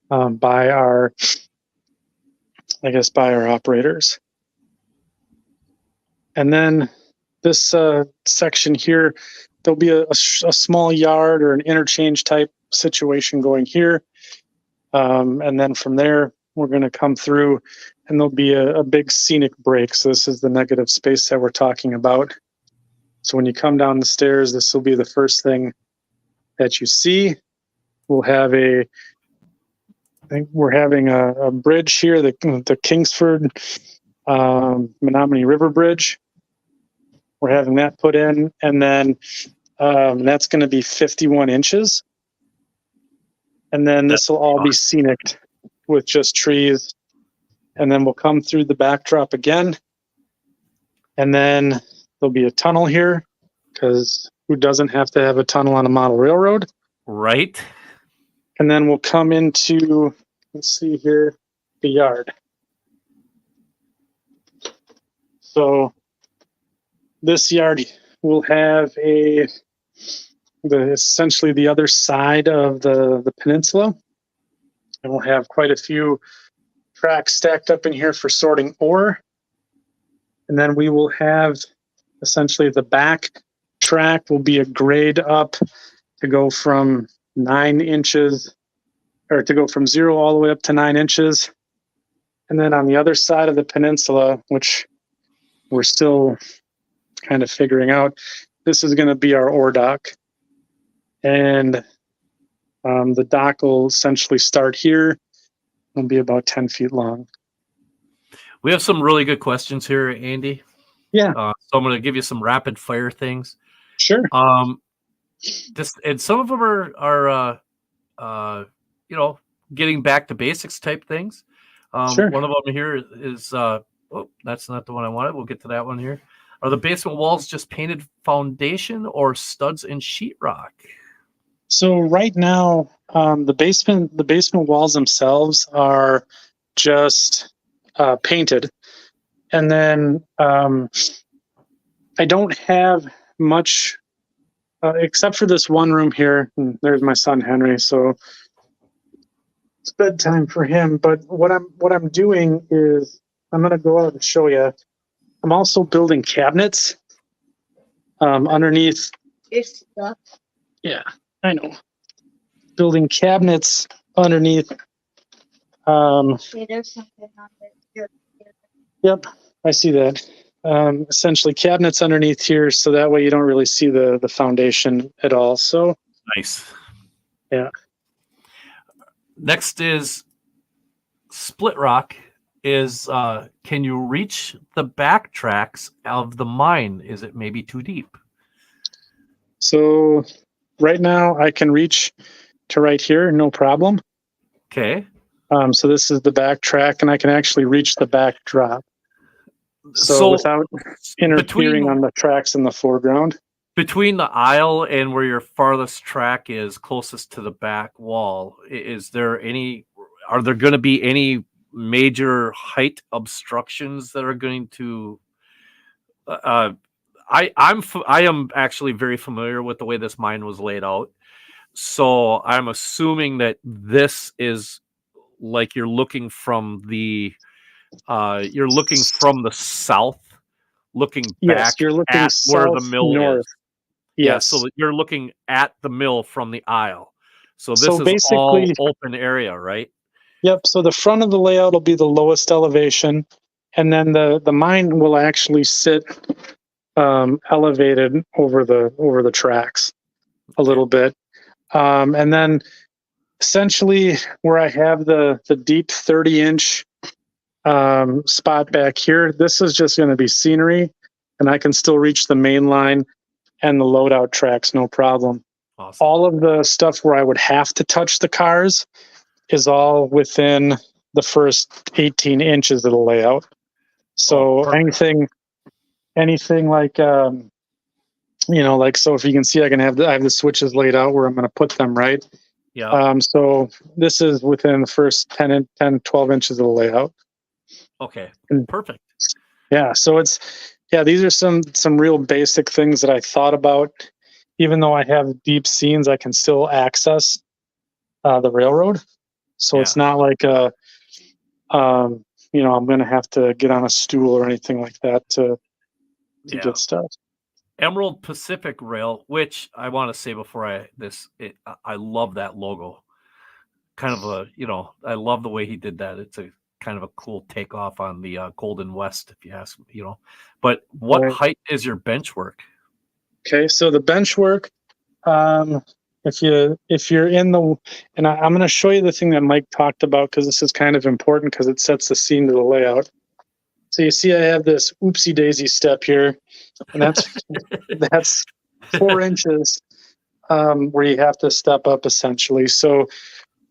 by our operators. And then this section here, there'll be a small yard or an interchange type situation going here. And then from there, we're going to come through and there'll be a big scenic break. So this is the negative space that we're talking about. So when you come down the stairs, this will be the first thing that you see. We'll have I think we're having a bridge here, the Kingsford Menominee River Bridge. We're having that put in, and then that's going to be 51 inches. And then this will all be scenic with just trees. And then we'll come through the backdrop again. And then there'll be a tunnel here, because who doesn't have to have a tunnel on a model railroad? Right. And then we'll come into, let's see here, the yard. So this yard will have essentially the other side of the peninsula. And we'll have quite a few tracks stacked up in here for sorting ore. And then we will have essentially the back track will be a grade up to go from 9 inches, or to go from 0 all the way up to 9 inches. And then on the other side of the peninsula, which we're still kind of figuring out, this is going to be our ore dock. And the dock will essentially start here. It'll be about 10 feet long. We have some really good questions here, Andy. Yeah. So I'm going to give you some rapid fire things. Sure. And some of them are getting back to basics type things. Sure. One of them here is that's not the one I wanted. We'll get to that one here. Are the basement walls just painted foundation or studs and sheetrock? So right now, the basement walls themselves are just painted, and then I don't have much except for this one room here. And there's my son Henry, so it's bedtime for him. But what I'm doing is I'm going to go out and show you. I'm also building cabinets underneath. It's stuff. Yeah, I know. Building cabinets underneath. Okay, there's something on it. Yep, I see that. Essentially cabinets underneath here, so that way you don't really see the foundation at all. So nice. Yeah. Next is split rock. Can you reach the back tracks of the mine? Is it maybe too deep? So right now I can reach to right here, no problem. Okay. So this is the back track, and I can actually reach the back drop. So without interfering on the tracks in the foreground. Between the aisle and where your farthest track is closest to the back wall, are there going to be any major height obstructions that are going to, I am actually very familiar with the way this mine was laid out. So I'm assuming that this is like you're looking from the south, looking Yes, back you're looking at where the south mill north. is. Yeah, Yes. so you're looking at the mill from the aisle. So this So is all basically, open area, right? yep. So the front of the layout will be the lowest elevation, and then the mine will actually sit elevated over the tracks a little bit, and then essentially where I have the deep 30-inch spot back here, this is just going to be scenery, and I can still reach the main line and the loadout tracks, no problem. Awesome. All of the stuff where I would have to touch the cars is all within the first 18 inches of the layout. So anything like, like, so if you can see, I have the switches laid out where I'm going to put them, right? Yeah. So this is within the first 10, 12 inches of the layout. Okay. And perfect. Yeah. So these are some real basic things that I thought about. Even though I have deep scenes, I can still access the railroad. So it's not like I'm going to have to get on a stool or anything like that to get stuff. Emerald Pacific Rail, which I want to say before I love that logo. Kind of I love the way he did that. It's a kind of a cool takeoff on the Golden West, if you ask me, But what height is your bench work? Okay, so the bench work, if you're in the, and I'm going to show you the thing that Mike talked about because this is kind of important because it sets the scene to the layout. So you see, I have this oopsie daisy step here, and that's 4 inches where you have to step up essentially. So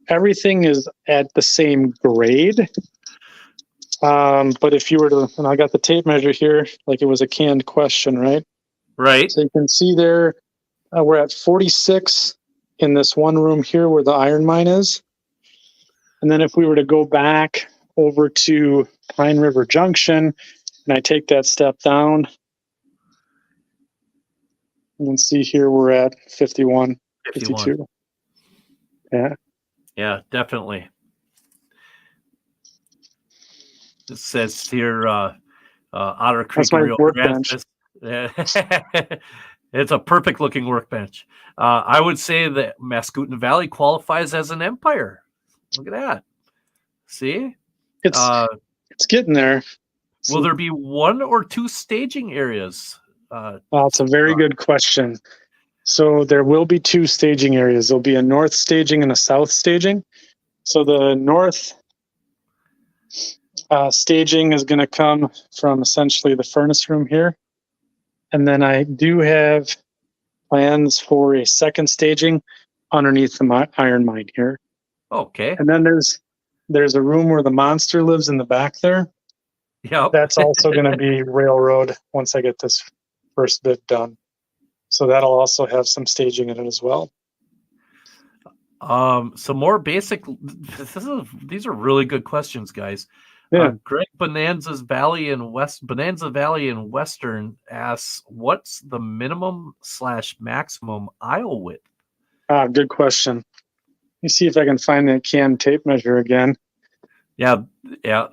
everything is at the same grade. But if you were to, and I got the tape measure here, like it was a canned question, right? Right. So you can see there, we're at 46 in this one room here where the iron mine is. And then if we were to go back over to Pine River Junction, and I take that step down, you can see here we're at 51, 52. Yeah. Yeah, definitely. It says here, Otter Creek That's my Rio workbench. It's a perfect looking workbench. I would say that Mascoutin Valley qualifies as an empire. Look at that. See? It's getting there. Will there be one or two staging areas? Well, it's a very good question. So there will be 2 staging areas. There'll be a north staging and a south staging. So the north staging is going to come from essentially the furnace room here. And then I do have plans for a second staging underneath the iron mine here. Okay. And then there's a room where the monster lives in the back there. Yep. That's also going to be railroad once I get this first bit done. So that'll also have some staging in it as well. Some more basic. These are really good questions, guys. Yeah. Greg Bonanza Valley in Western asks, "What's the minimum/maximum aisle width?" Good question. Let me see if I can find that canned tape measure again. Yeah. I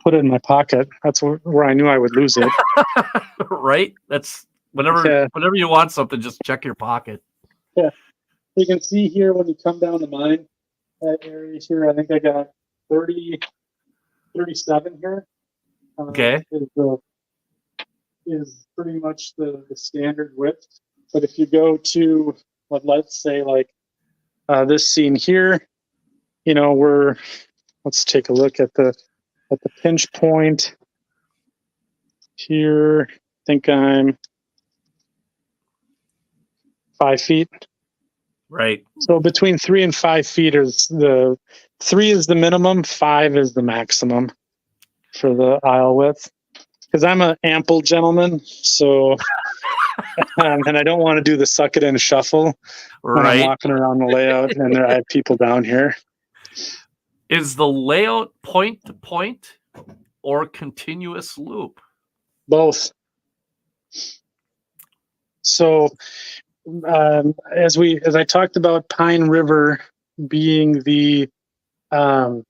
put it in my pocket. That's where I knew I would lose it. Right. That's whenever you want something, just check your pocket. Yeah. You can see here when you come down the mine, that area here, I think I got 37 here. Okay. Is pretty much the standard width. But if you go to, let's say like this scene here, let's take a look at the pinch point here. I think I'm 5 feet. Right. So between 3 and 5 feet is 3 is the minimum, 5 is the maximum for the aisle width. Because I'm an ample gentleman, so And I don't want to do the suck it in shuffle when I'm Right. walking around the layout and I have people down here. Is the layout point to point or continuous loop? Both. So as I talked about Pine River being the end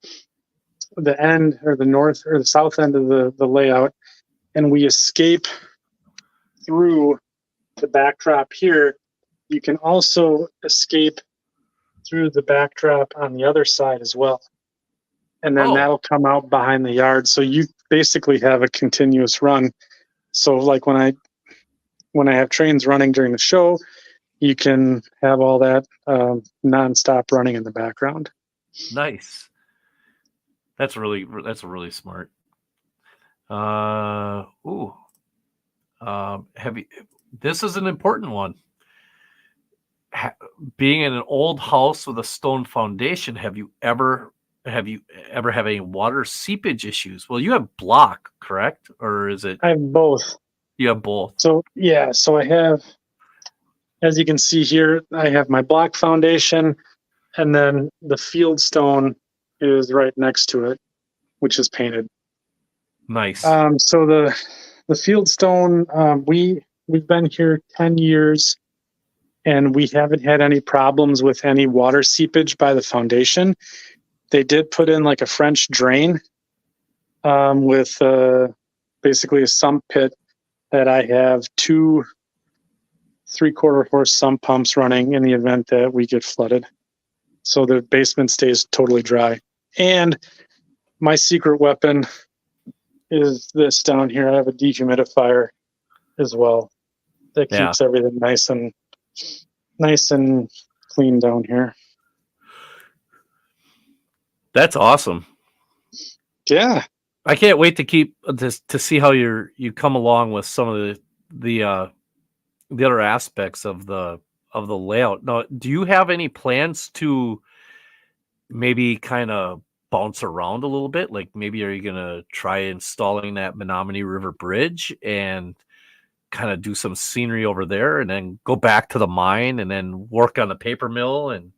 or the north or the south end of the layout, and we escape through the backdrop here, you can also escape through the backdrop on the other side as well. And then that'll come out behind the yard. So you basically have a continuous run. So like when I have trains running during the show, you can have all that nonstop running in the background. Nice. That's really smart. This is an important one. Being in an old house with a stone foundation, have you ever have any water seepage issues? Well, you have block, correct? Or is it? I have both. You have both. So yeah, so I have, as you can see here, I have my block foundation, and then the field stone is right next to it, which is painted. Nice. So the field stone, we've been here 10 years, and we haven't had any problems with any water seepage by the foundation. They did put in like a French drain with basically a sump pit that I have 2 3/4 horse sump pumps running in the event that we get flooded. So the basement stays totally dry. And my secret weapon is this down here. I have a dehumidifier as well that keeps everything nice and clean down here. That's awesome. Yeah. I can't wait to to see how you come along with some of the other aspects of the layout. Now, do you have any plans to maybe kind of bounce around a little bit? Like maybe are you gonna try installing that Menominee River Bridge and kind of do some scenery over there, and then go back to the mine and then work on the paper mill and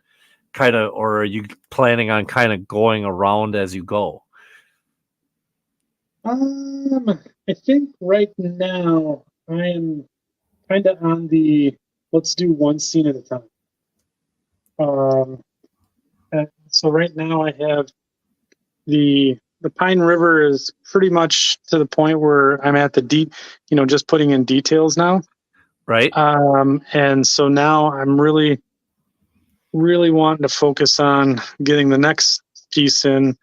kind of, or are you planning on kind of going around as you go? I think right now I am kind of on the let's do one scene at a time. So right now I have the Pine River is pretty much to the point where I'm at the just putting in details now. Right. And so now I'm really wanting to focus on getting the next piece in,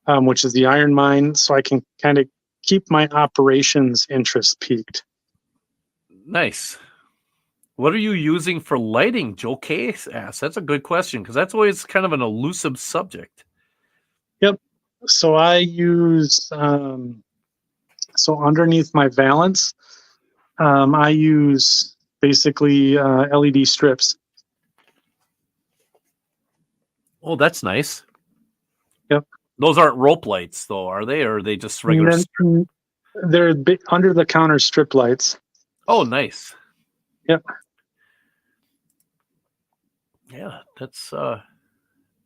which is the iron mine, so I can kind of keep my operations interest peaked. Nice. What are you using for lighting? Joe K asked. That's a good question because that's always kind of an elusive subject. Yep. So I use so underneath my valance, I use basically LED strips. Oh, that's nice. Yep. Those aren't rope lights, though, are they? Or are they just regular? They're under the counter strip lights. Oh, nice. Yep. Yeah, that's. I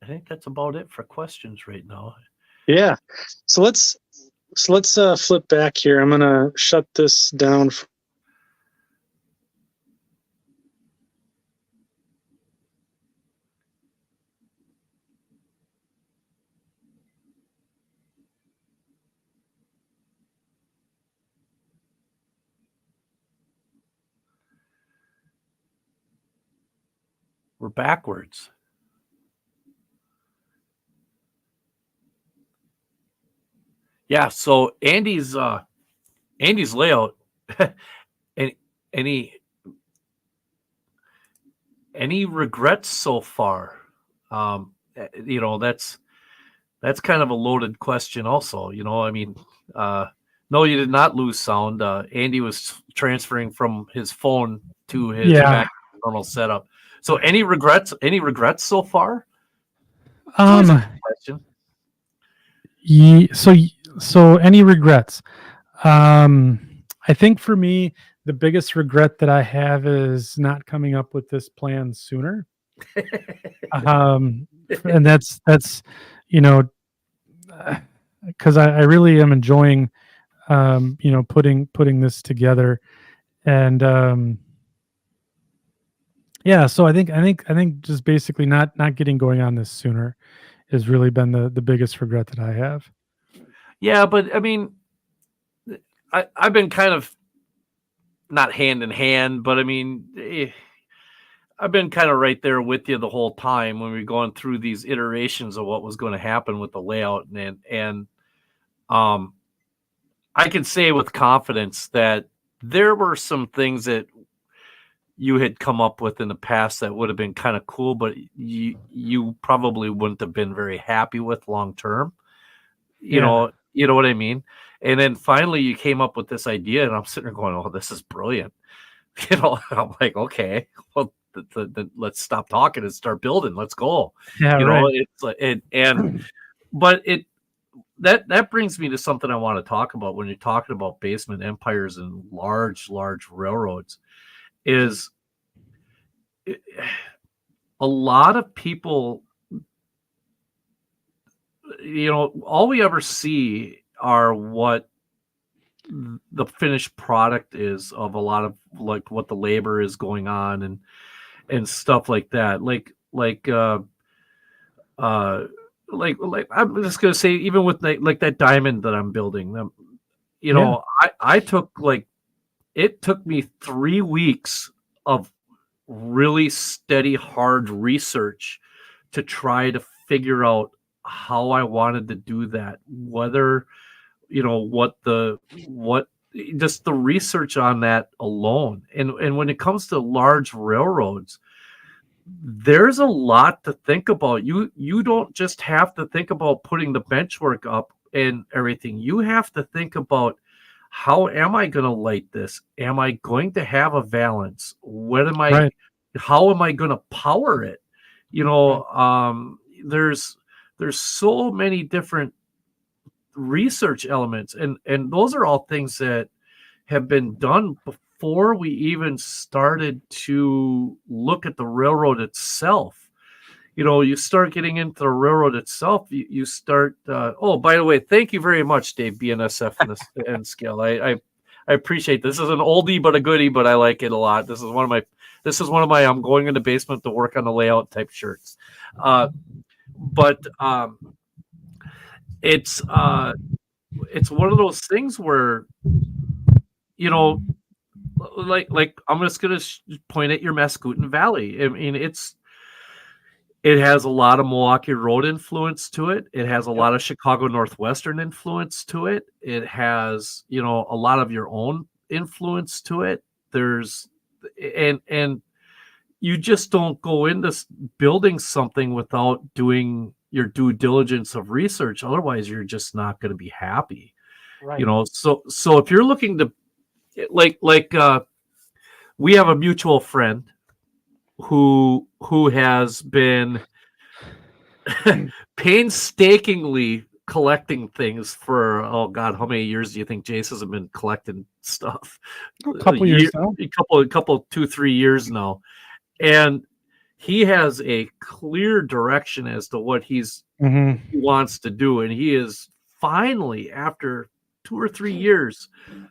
think that's about it for questions right now. Yeah. So let's flip back here. I'm gonna shut this down. We're backwards. Yeah, so Andy's layout. any regrets so far? That's kind of a loaded question. Also, I mean, no, you did not lose sound. Andy was transferring from his phone to his back normal setup. So, any regrets? Any regrets so far? Question. So any regrets? I I think for me, the biggest regret that I have is not coming up with this plan sooner. And that's, you know, because I really am enjoying, you know, putting this together, and yeah. So I think just basically not getting going on this sooner has really been the biggest regret that I have. Yeah, but I mean, I've been kind of not hand in hand, but I mean, I've been kind of right there with you the whole time when we're going through these iterations of what was going to happen with the layout, and um, I can say with confidence that there were some things that you had come up with in the past that would have been kind of cool, but you probably wouldn't have been very happy with long term. You Yeah. know what I mean? And then finally you came up with this idea, and I'm sitting there going, "Oh, this is brilliant." I'm like, "Okay, well, let's stop talking and start building. Let's go." Yeah. Right. It's like but that brings me to something I want to talk about when you're talking about basement empires and large railroads. Is a lot of people, all we ever see are what the finished product is of a lot of like what the labor is going on and stuff like that. Like I'm just gonna say, even with like that diamond that I'm building, I took it took me 3 weeks of really steady, hard research to try to figure out how I wanted to do that. Whether, what just the research on that alone. And when it comes to large railroads, there's a lot to think about. You don't just have to think about putting the benchwork up and everything. You have to think about, how am I going to light this? Am I going to have a valance? Right. How am I going to power it? There's so many different research elements, and those are all things that have been done before we even started to look at the railroad itself. You start getting into the railroad itself. You start. Oh, by the way, thank you very much, Dave, BNSF and Scale. I appreciate this. This is an oldie but a goodie, but I like it a lot. This is one of my I'm going in the basement to work on the layout type shirts. But it's one of those things where, like I'm just gonna point at your Mascoutin Valley. I mean, it has a lot of Milwaukee Road influence to it. It has a lot of Chicago Northwestern influence to it. It has, a lot of your own influence to it. And you just don't go into building something without doing your due diligence of research. Otherwise, you're just not going to be happy. Right. So if you're looking to we have a mutual friend who has been painstakingly collecting things for, oh God, how many years do you think Jace has been collecting stuff? A couple years now. A couple 2-3 years now. And he has a clear direction as to what he wants to do. And he is finally, after 2 or 3 years,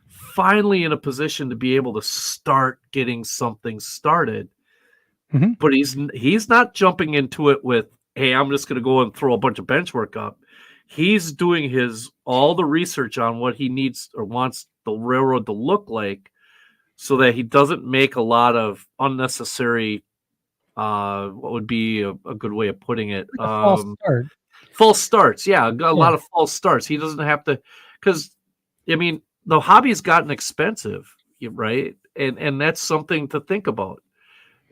finally in a position to be able to start getting something started. But he's not jumping into it with, hey, I'm just going to go and throw a bunch of bench work up. He's doing all the research on what he needs or wants the railroad to look like, so that he doesn't make a lot of unnecessary, what would be a good way of putting it? False starts. Yeah, a lot of false starts. He doesn't have to, because, I mean, the hobby's gotten expensive, right? And that's something to think about.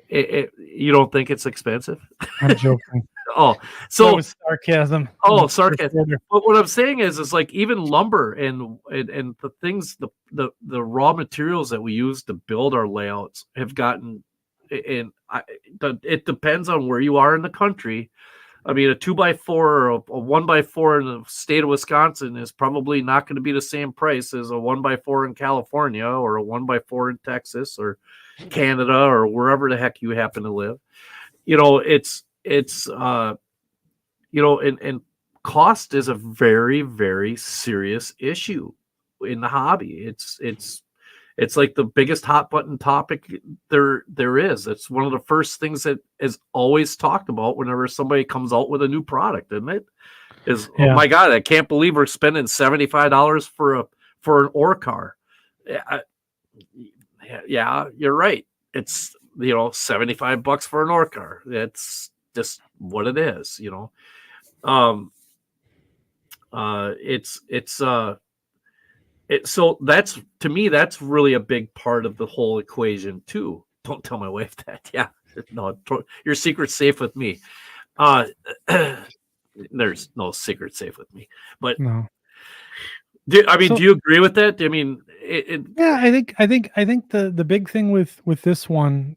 You don't think it's expensive? I'm joking. Oh, so that was sarcasm. Oh, sarcasm. But what I'm saying is like, even lumber and the things, the raw materials that we use to build our layouts have gotten, it depends on where you are in the country, I mean, a 2x4 or a 1x4 in the state of Wisconsin is probably not going to be the same price as a 1x4 in California or a 1x4 in Texas or Canada or wherever the heck you happen to live. And cost is a very, very serious issue in the hobby. It's like the biggest hot button topic there is. It's one of the first things that is always talked about whenever somebody comes out with a new product, isn't it? Oh my God, I can't believe we're spending $75 for an ore car. Yeah, you're right. It's $75 for an ore car. That's just what it is, So that's, to me, that's really a big part of the whole equation too. Don't tell my wife that. Yeah, no, your secret's safe with me. There's no secret safe with me. But No. do you agree with that? I mean, yeah, I think the big thing with this one,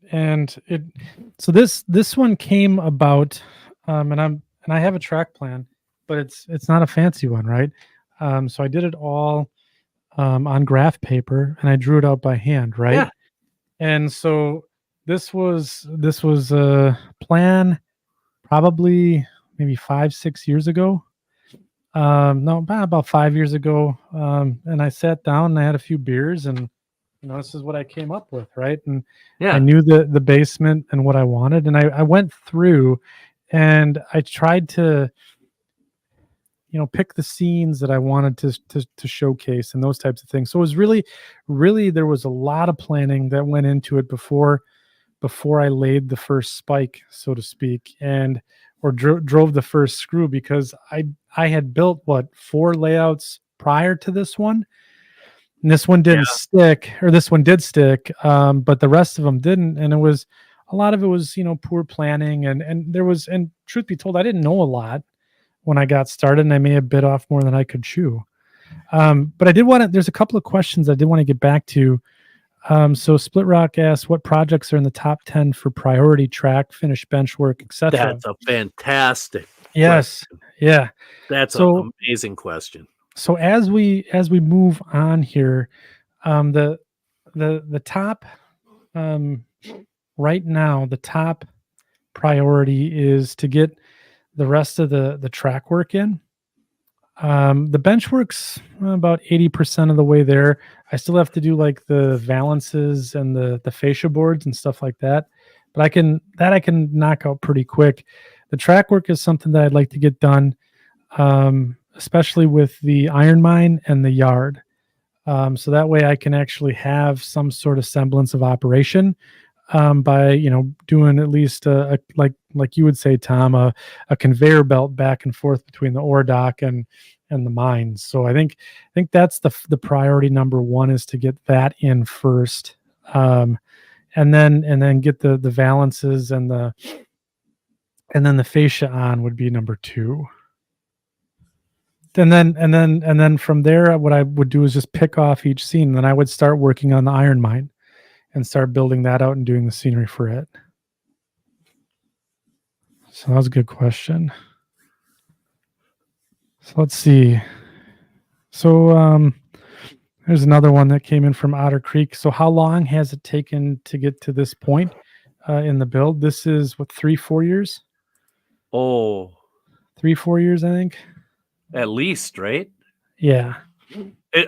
this one came about, and I have a track plan, but it's not a fancy one, right? So I did it all on graph paper, and I drew it out by hand, right? Yeah. And so this was a plan probably maybe 5-6 years ago. No, about 5 years ago. And I sat down and I had a few beers, and this is what I came up with, right? And I knew the basement and what I wanted, and I went through and I tried to pick the scenes that I wanted to showcase and those types of things. So it was really there was a lot of planning that went into it before I laid the first spike, so to speak, or drove the first screw, because I had built 4 layouts prior to this one. And this one didn't stick, or this one did stick, but the rest of them didn't. And a lot of it was poor planning, and truth be told, I didn't know a lot when I got started, and I may have bit off more than I could chew. But I did there's a couple of questions I did want to get back to. So Split Rock asks, what projects are in the top 10 for priority track, finish, bench work, etc.? That's a fantastic Yes. question. Yeah. That's an amazing question. So as we move on here, the top right now, the top priority is to get the rest of the track work in. The bench work's about 80% of the way there. I still have to do like the valances and the fascia boards and stuff like that, but I can knock out pretty quick. The track work is something that I'd like to get done, especially with the iron mine and the yard. So that way I can actually have some sort of semblance of operation by doing at least like you would say, Tom, a conveyor belt back and forth between the ore dock and the mines. So I think that's the priority number one, is to get that in first, and then get the valances and then the fascia on would be number 2. And then from there, what I would do is just pick off each scene. Then I would start working on the iron mine and start building that out and doing the scenery for it. So that was a good question. So let's see. So there's another one that came in from Otter Creek. So how long has it taken to get to this point in the build? This is 3-4 years? Oh, 3-4 years, I think. At least, right? Yeah.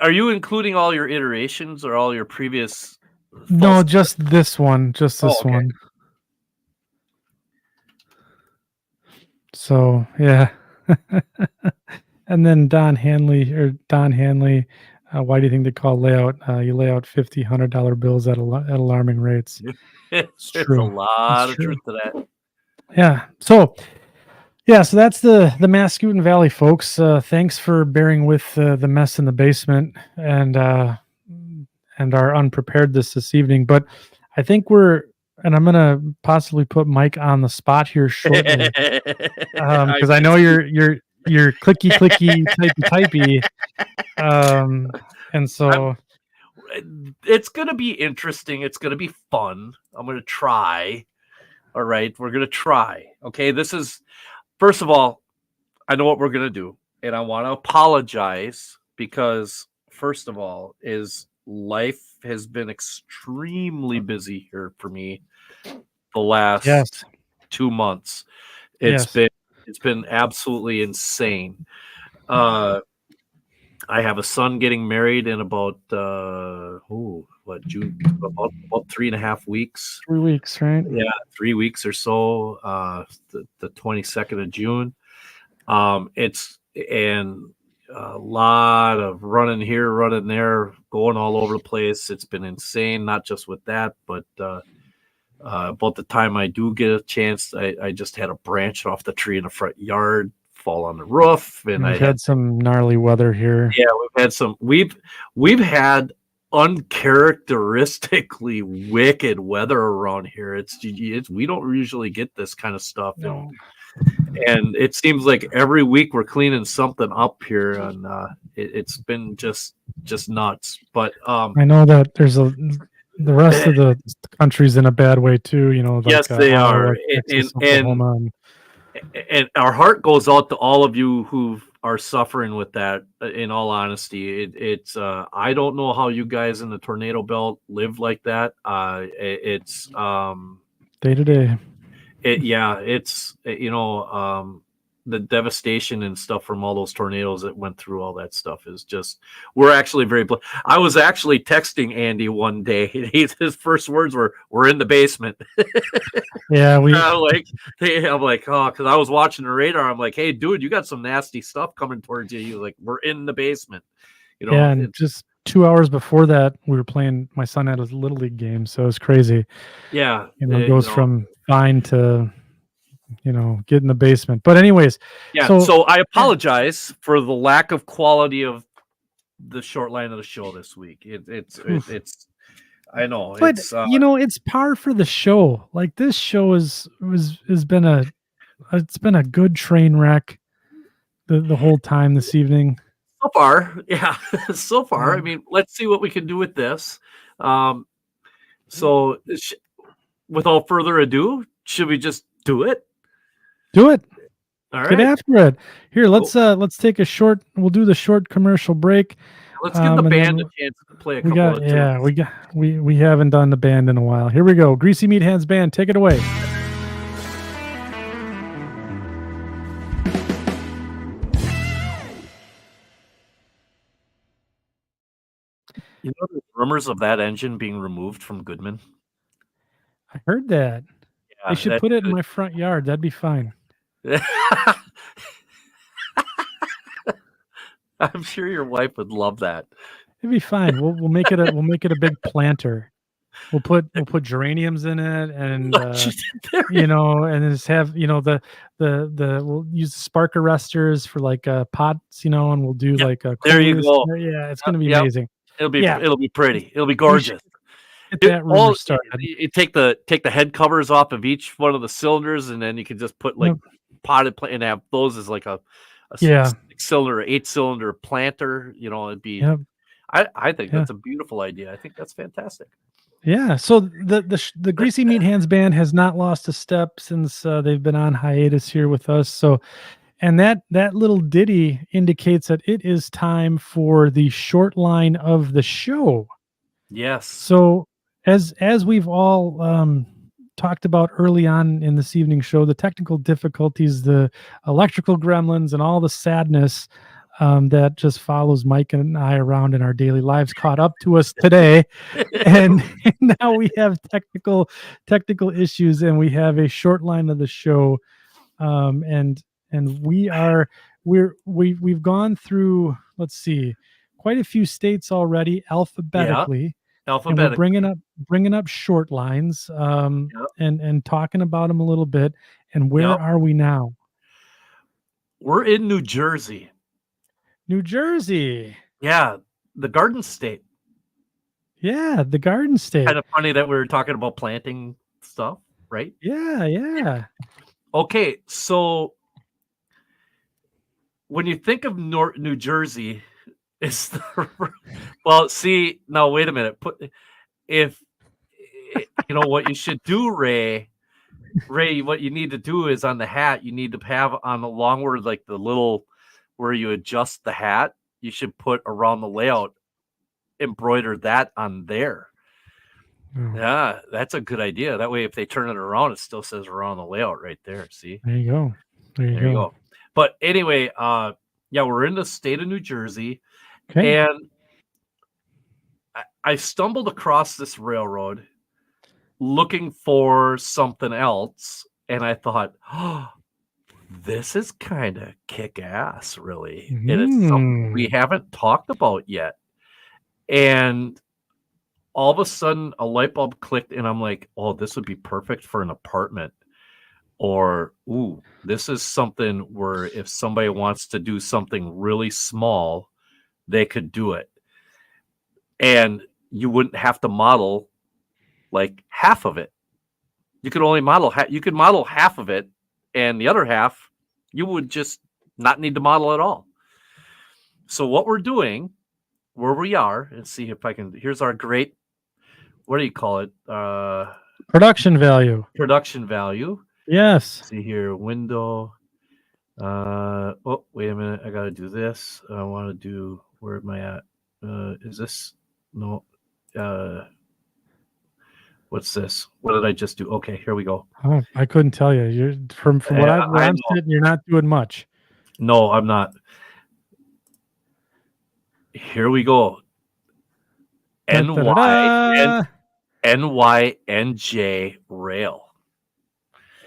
Are you including all your iterations or all your previous? No, just this one. Just this one. So, yeah. And then Don Hanley, why do you think they call layout? You lay out $50, $100 bills at alarming rates. It's true. a lot It's of true. truth to that. Yeah. So that's the Mascoutin Valley, folks. Thanks for bearing with the mess in the basement and our unpreparedness this evening. But I think and I'm gonna possibly put Mike on the spot here shortly, because I know you're clicky typey, and so it's gonna be interesting. It's gonna be fun. I'm gonna try. All right, we're gonna try. Okay, this is First of all, I know what we're gonna do, and I want to apologize because first of all, is life has been extremely busy here for me the last Yes. 2 months. Yes. It's been absolutely insane. I have a son getting married in about June, about 3.5 weeks. 3 weeks, right? Yeah, 3 weeks or so. The 22nd of June. It's and a lot of running here, running there, going all over the place. It's been insane, not just with that, but about the time I do get a chance, I just had a branch off the tree in the front yard fall on the roof, and I We've had some gnarly weather here. yeah, we've had uncharacteristically wicked weather around here. It's we don't usually get this kind of stuff. No. And it seems like every week we're cleaning something up here, and it's been just nuts. But I know that there's the rest of the country's in a bad way too. Like, yes, they are, Texas, Oklahoma, and our heart goes out to all of you who are suffering with that. In all honesty, it's I don't know how you guys in the tornado belt live like that. It's day to day. it's the devastation and stuff from all those tornadoes that went through all that stuff is just, we're actually very I was actually texting Andy one day, and his first words were, "We're in the basement." Yeah, I'm like, oh, because I was watching the radar. I'm like, "Hey, dude, you got some nasty stuff coming towards you." He was like, "We're in the basement." Yeah, and just 2 hours before that, we were playing. My son had his little league game, so it was crazy. Yeah, it goes from fine to get in the basement. But anyways, yeah. So I apologize for the lack of quality of the short line of the show this week. It's I know, but it's par for the show. Like, this show has been a good train wreck the whole time this evening. So far, yeah. So far, I mean, let's see what we can do with this. So without further ado, should we just do it? Do it. All right. Get after it. Here, let's take a short. We'll do the short commercial break. Let's give the band a chance to play a couple of tunes. We haven't done the band in a while. Here we go. Greasy Meat Hands Band, take it away. You know, there's rumors of that engine being removed from Goodman. I heard that. Yeah, they should put it in my front yard. That'd be fine. I'm sure your wife would love that. It'd be fine. We'll make it a big planter. We'll put geraniums in it, and and just have we'll use the spark arresters for like pots, and we'll do like a there you go. Yeah, it's gonna be amazing. It'll be pretty. It'll be gorgeous. Get that rumor started. You take the head covers off of each one of the cylinders, and then you can just put like potted plant and have those as like a 6-cylinder, 8-cylinder planter. It'd be. Yep. I think that's a beautiful idea. I think that's fantastic. Yeah. So the Greasy Meat Hands Band has not lost a step since they've been on hiatus here with us. So, and that little ditty indicates that it is time for the short line of the show. Yes. So as we've all talked about early on in this evening show, the technical difficulties, the electrical gremlins, and all the sadness that just follows Mike and I around in our daily lives caught up to us today. and now we have technical issues, and we have a short line of the show. And we've gone through, let's see, quite a few states already alphabetically. And we're bringing up short lines, and talking about them a little bit. And where are we now? We're in New Jersey. New Jersey. Yeah, the Garden State. Yeah, the Garden State. Kind of funny that we were talking about planting stuff, right? Yeah. Okay, so when you think of New Jersey, it's well. See, now wait a minute. If you know what you should do, Ray, Ray, what you need to do is on the hat, you need to have on the long word, like the little where you adjust the hat, you should put around the layout, embroider that on there. Oh, Yeah, that's a good idea. That way, if they turn it around, it still says around the layout right there. See? there you go. There you There you go. go. But anyway, yeah, we're in the state of New Jersey, Okay. and I stumbled across this railroad looking for something else, and I thought, oh, this is kind of kick ass, really. And it's something we haven't talked about yet. And all of a sudden, a light bulb clicked, and I'm like, oh, this would be perfect for an apartment. Or, ooh, this is something where if somebody wants to do something really small, they could do it. And you wouldn't have to model like half of it. You could only model you could model half of it, and the other half you would just not need to model at all. So what we're doing, where we are, and see if I can. Here's our great. What do you call it? Production value. Production value. Yes. See here, window. Oh, wait a minute. I got to do this. I want to do. Where am I at? Is this no? What's this? What did I just do? Okay, here we go. Oh, I couldn't tell you. You're from what I'm sitting, you're not doing much. No, I'm not. Here we go. NYNJ Rail.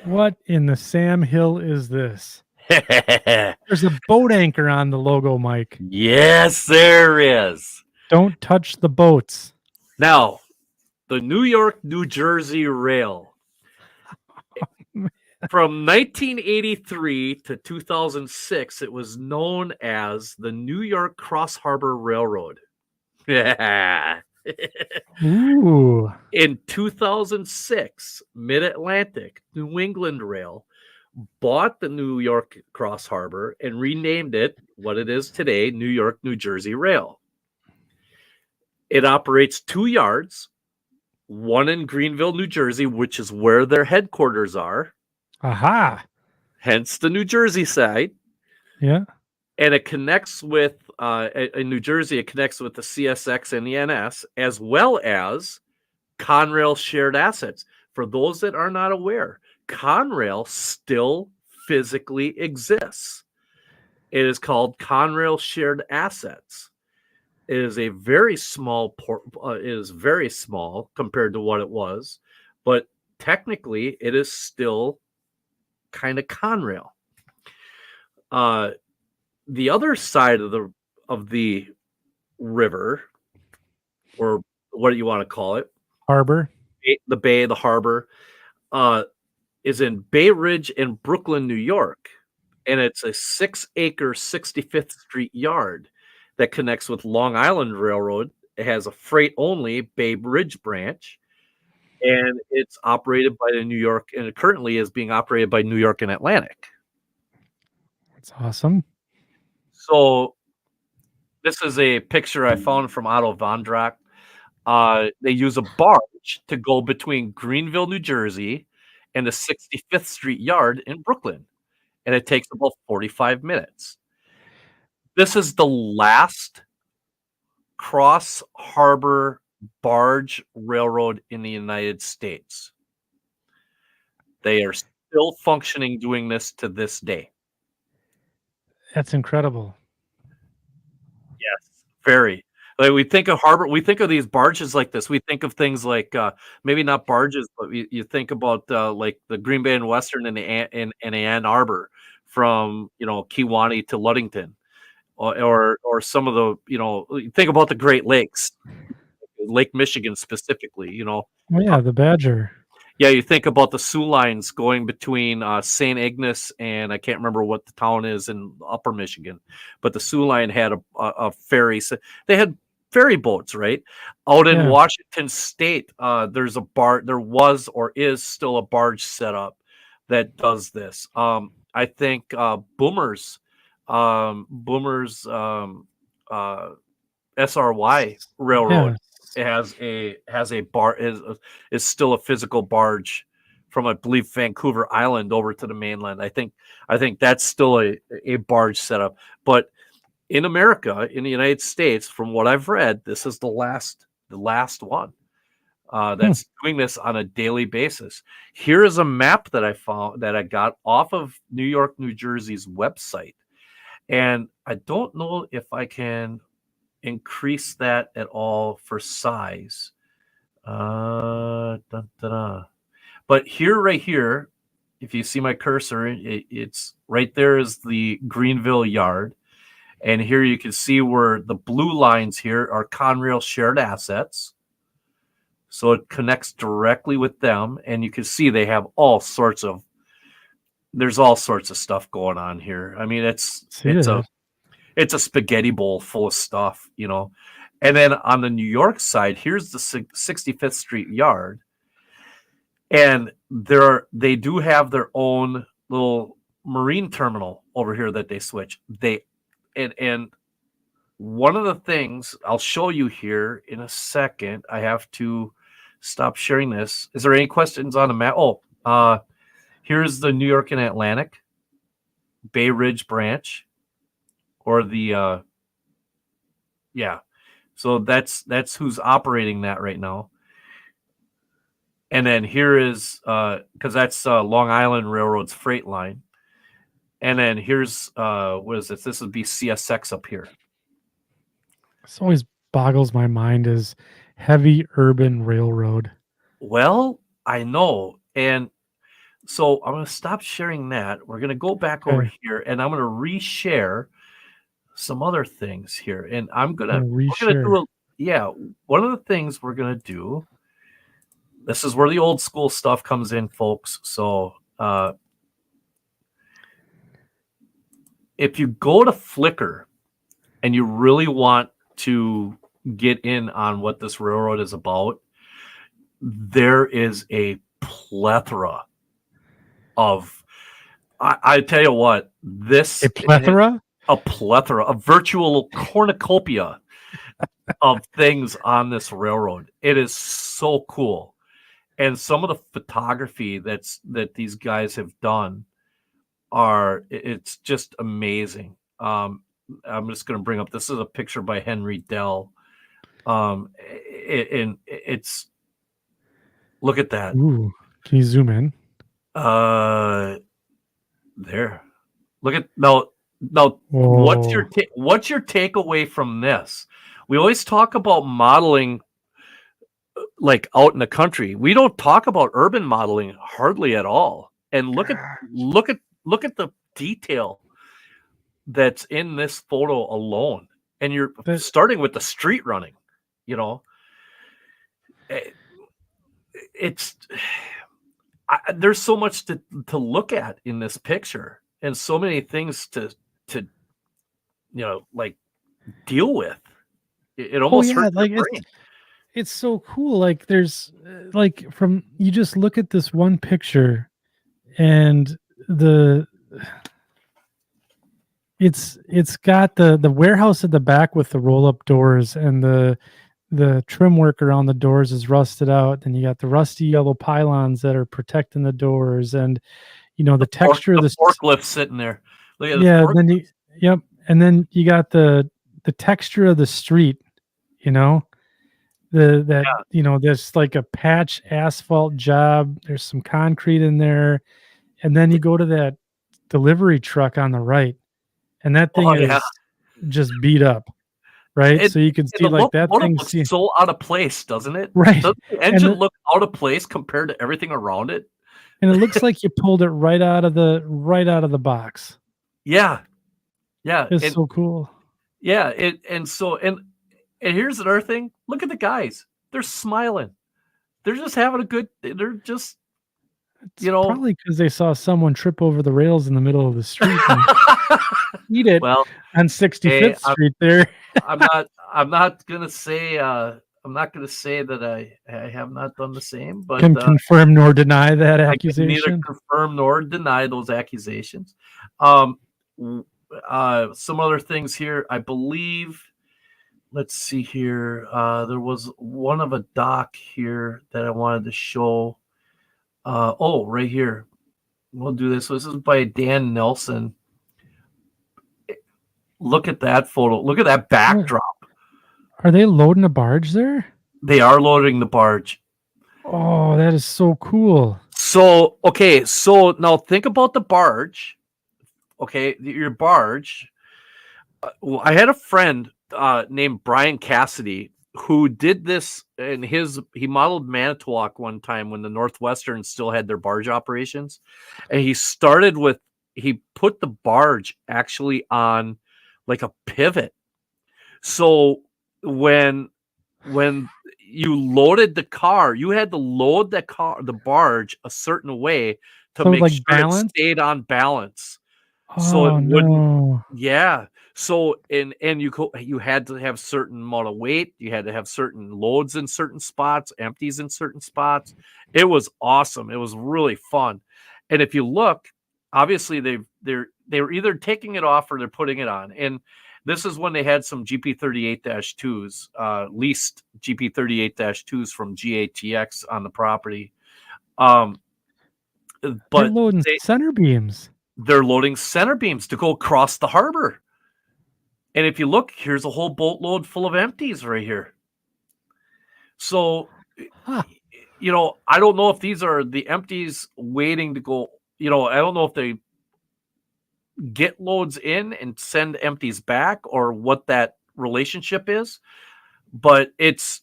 What in the Sam Hill is this? There's a boat anchor on the logo, Mike. Yes, there is. Don't touch the boats. Now, the New York, New Jersey Rail. From 1983 to 2006, it was known as the New York Cross Harbor Railroad. Ooh. In 2006, Mid-Atlantic New England Rail bought the New York Cross Harbor and renamed it what it is today, New York, New Jersey Rail. It operates 2 yards, one in Greenville, New Jersey, which is where their headquarters are. Aha. Hence the New Jersey side. Yeah. And it connects with, in New Jersey, it connects with the CSX and the NS, as well as Conrail shared assets. For those that are not aware, Conrail still physically exists. It is called Conrail shared assets. It is a very small it is very small compared to what it was, but technically it is still kind of Conrail. The other side of the river, or what do you want to call it? Harbor. The bay, the harbor, is in Bay Ridge in Brooklyn, New York. And it's a 6-acre 65th Street yard that connects with Long Island Railroad. It has a freight only Bay Ridge branch. And it's operated by the New York, and it currently is being operated by New York and Atlantic. That's awesome. So this is a picture I found from Otto Vondrak. They use a barge to go between Greenville, New Jersey, and the 65th Street yard in Brooklyn. And it takes about 45 minutes. This is the last cross harbor barge railroad in the United States. They are still functioning doing this to this day. That's incredible. Yes, very. Like we think of harbor, we think of these barges like this. We think of things like maybe not barges, but you think about like the Green Bay and Western and the Ann Arbor from Kewanee to Ludington, or some of the you think about the Great Lakes, Lake Michigan specifically. Oh yeah, the Badger. Yeah, you think about the Sioux lines going between St. Ignace and I can't remember what the town is in Upper Michigan, but the Sioux line had a ferry. So they had ferry boats, right? Out in Washington State, there was or is still a barge setup that does this. I think Boomers SRY Railroad. Yeah. It has a bar is still a physical barge I believe Vancouver Island over to the mainland. I think that's still a barge setup. But in America, in the United States, from what I've read, this is the last one that's doing this on a daily basis. Here is a map that I found that I got off of New York, New Jersey's website. And I don't know if I can increase that at all for size. But here, right here, if you see my cursor, it's right there is the Greenville yard. And here you can see where the blue lines here are Conrail shared assets. So it connects directly with them. And you can see they have there's all sorts of stuff going on here. I mean, it's a spaghetti bowl full of stuff, you know. And then on the New York side, here's the 65th Street yard. And they do have their own little marine terminal over here that they switch. And one of the things I'll show you here in a second, I have to stop sharing this. Is there any questions on the map? Here's the New York and Atlantic Bay Ridge branch, or the so that's who's operating that right now. And then here is because that's Long Island Railroad's freight line. And then here's what is this? This would be CSX up here. This always boggles my mind is heavy urban railroad. Well, I know. And so I'm going to stop sharing that. We're going to go back over here, and I'm going to reshare some other things here. And I'm going to do one of the things we're going to do. This is where the old school stuff comes in, folks. So if you go to Flickr and you really want to get in on what this railroad is about, there is a plethora of, I tell you what, a virtual cornucopia of things on this railroad. It is so cool. And some of the photography that these guys have done it's just amazing. I'm just going to bring up, this is a picture by Henry Dell. And it's, look at that. Ooh, can you zoom in? There. Look at now. What's your takeaway from this? We always talk about modeling like out in the country. We don't talk about urban modeling hardly at all. And look at the detail that's in this photo alone. And you're starting with the street running, you know. There's so much to look at in this picture, and so many things to like deal with. It almost hurts your brain. It's so cool. Like there's from you just look at this one picture, and it's got the warehouse at the back with the roll up doors, and the trim work around the doors is rusted out. And you got the rusty yellow pylons that are protecting the doors, and the texture of the forklift sitting there. Look at and then you got the texture of the street. There's like a patch asphalt job. There's some concrete in there, and then you go to that delivery truck on the right, and that thing is just beat up. Right, so you can see like that thing looks so out of place, doesn't it? Right, doesn't the engine look out of place compared to everything around it? And it looks like you pulled it right out of the box. Yeah, it's so cool. Yeah, and here's another thing. Look at the guys; they're smiling. They're just having a good. They're just, probably because they saw someone trip over the rails in the middle of the street and eat it. Well, on 65th Street there. I'm not gonna say that I have not done the same, but can confirm nor deny that accusation. I can neither confirm nor deny those accusations. Some other things here, I believe. Let's see here. There was one of a dock here that I wanted to show. Right here. We'll do this. This is by Dan Nelson. Look at that photo. Look at that backdrop. Are they loading a barge there? They are loading the barge. Oh, that is so cool. So, okay. So now think about the barge. Okay. Your barge. Well, I had a friend named Brian Cassidy who did this, and he modeled Manitowoc one time when the Northwestern still had their barge operations, and he put the barge actually on like a pivot. So when you loaded the car, you had to load the barge a certain way to So, make like, sure balance? it stayed on balance. So Oh it wouldn't. no. Yeah. So and you had to have certain amount of weight. You had to have certain loads in certain spots, empties in certain spots. It was awesome. It was really fun. And if you look, obviously they were either taking it off or they're putting it on. And this is when they had some GP38-2s, leased GP38-2s from GATX on the property. They're But loading center beams. they're loading center beams to go across the harbor. And if you look, here's a whole boatload full of empties right here. So, Huh. I don't know if these are the empties waiting to go. I don't know if they get loads in and send empties back or what that relationship is. But it's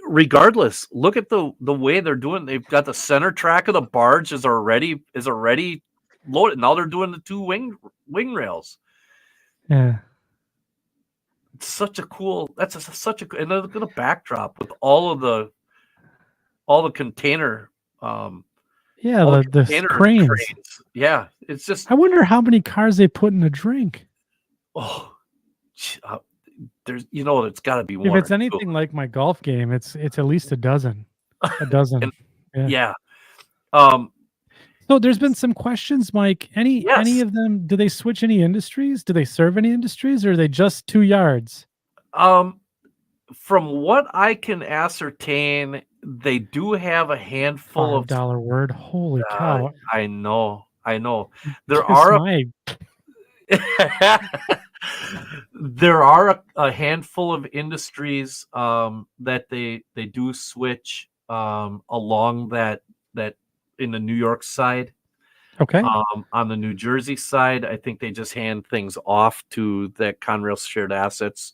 regardless. Look at the way they're doing. They've got the center track of the barge is already loaded. Now they're doing the two wing rails. Yeah. It's such a cool. And look at the backdrop with all the container. Yeah, all the container cranes. Yeah, it's just. I wonder how many cars they put in a drink. Oh, there's it's got to be If one. it's anything like my golf game, it's at least a dozen. A dozen. Yeah. So there's been some questions, Mike. Any Yes. of them? Do they switch any industries? Do they serve any industries, or are they just 2 yards? From what I can ascertain, they do have a handful of $5 word. Holy cow! I know. There Kiss are my there are a handful of industries that they do switch along that in the New York side. okay. On the New Jersey side, I think they just hand things off to the Conrail Shared Assets,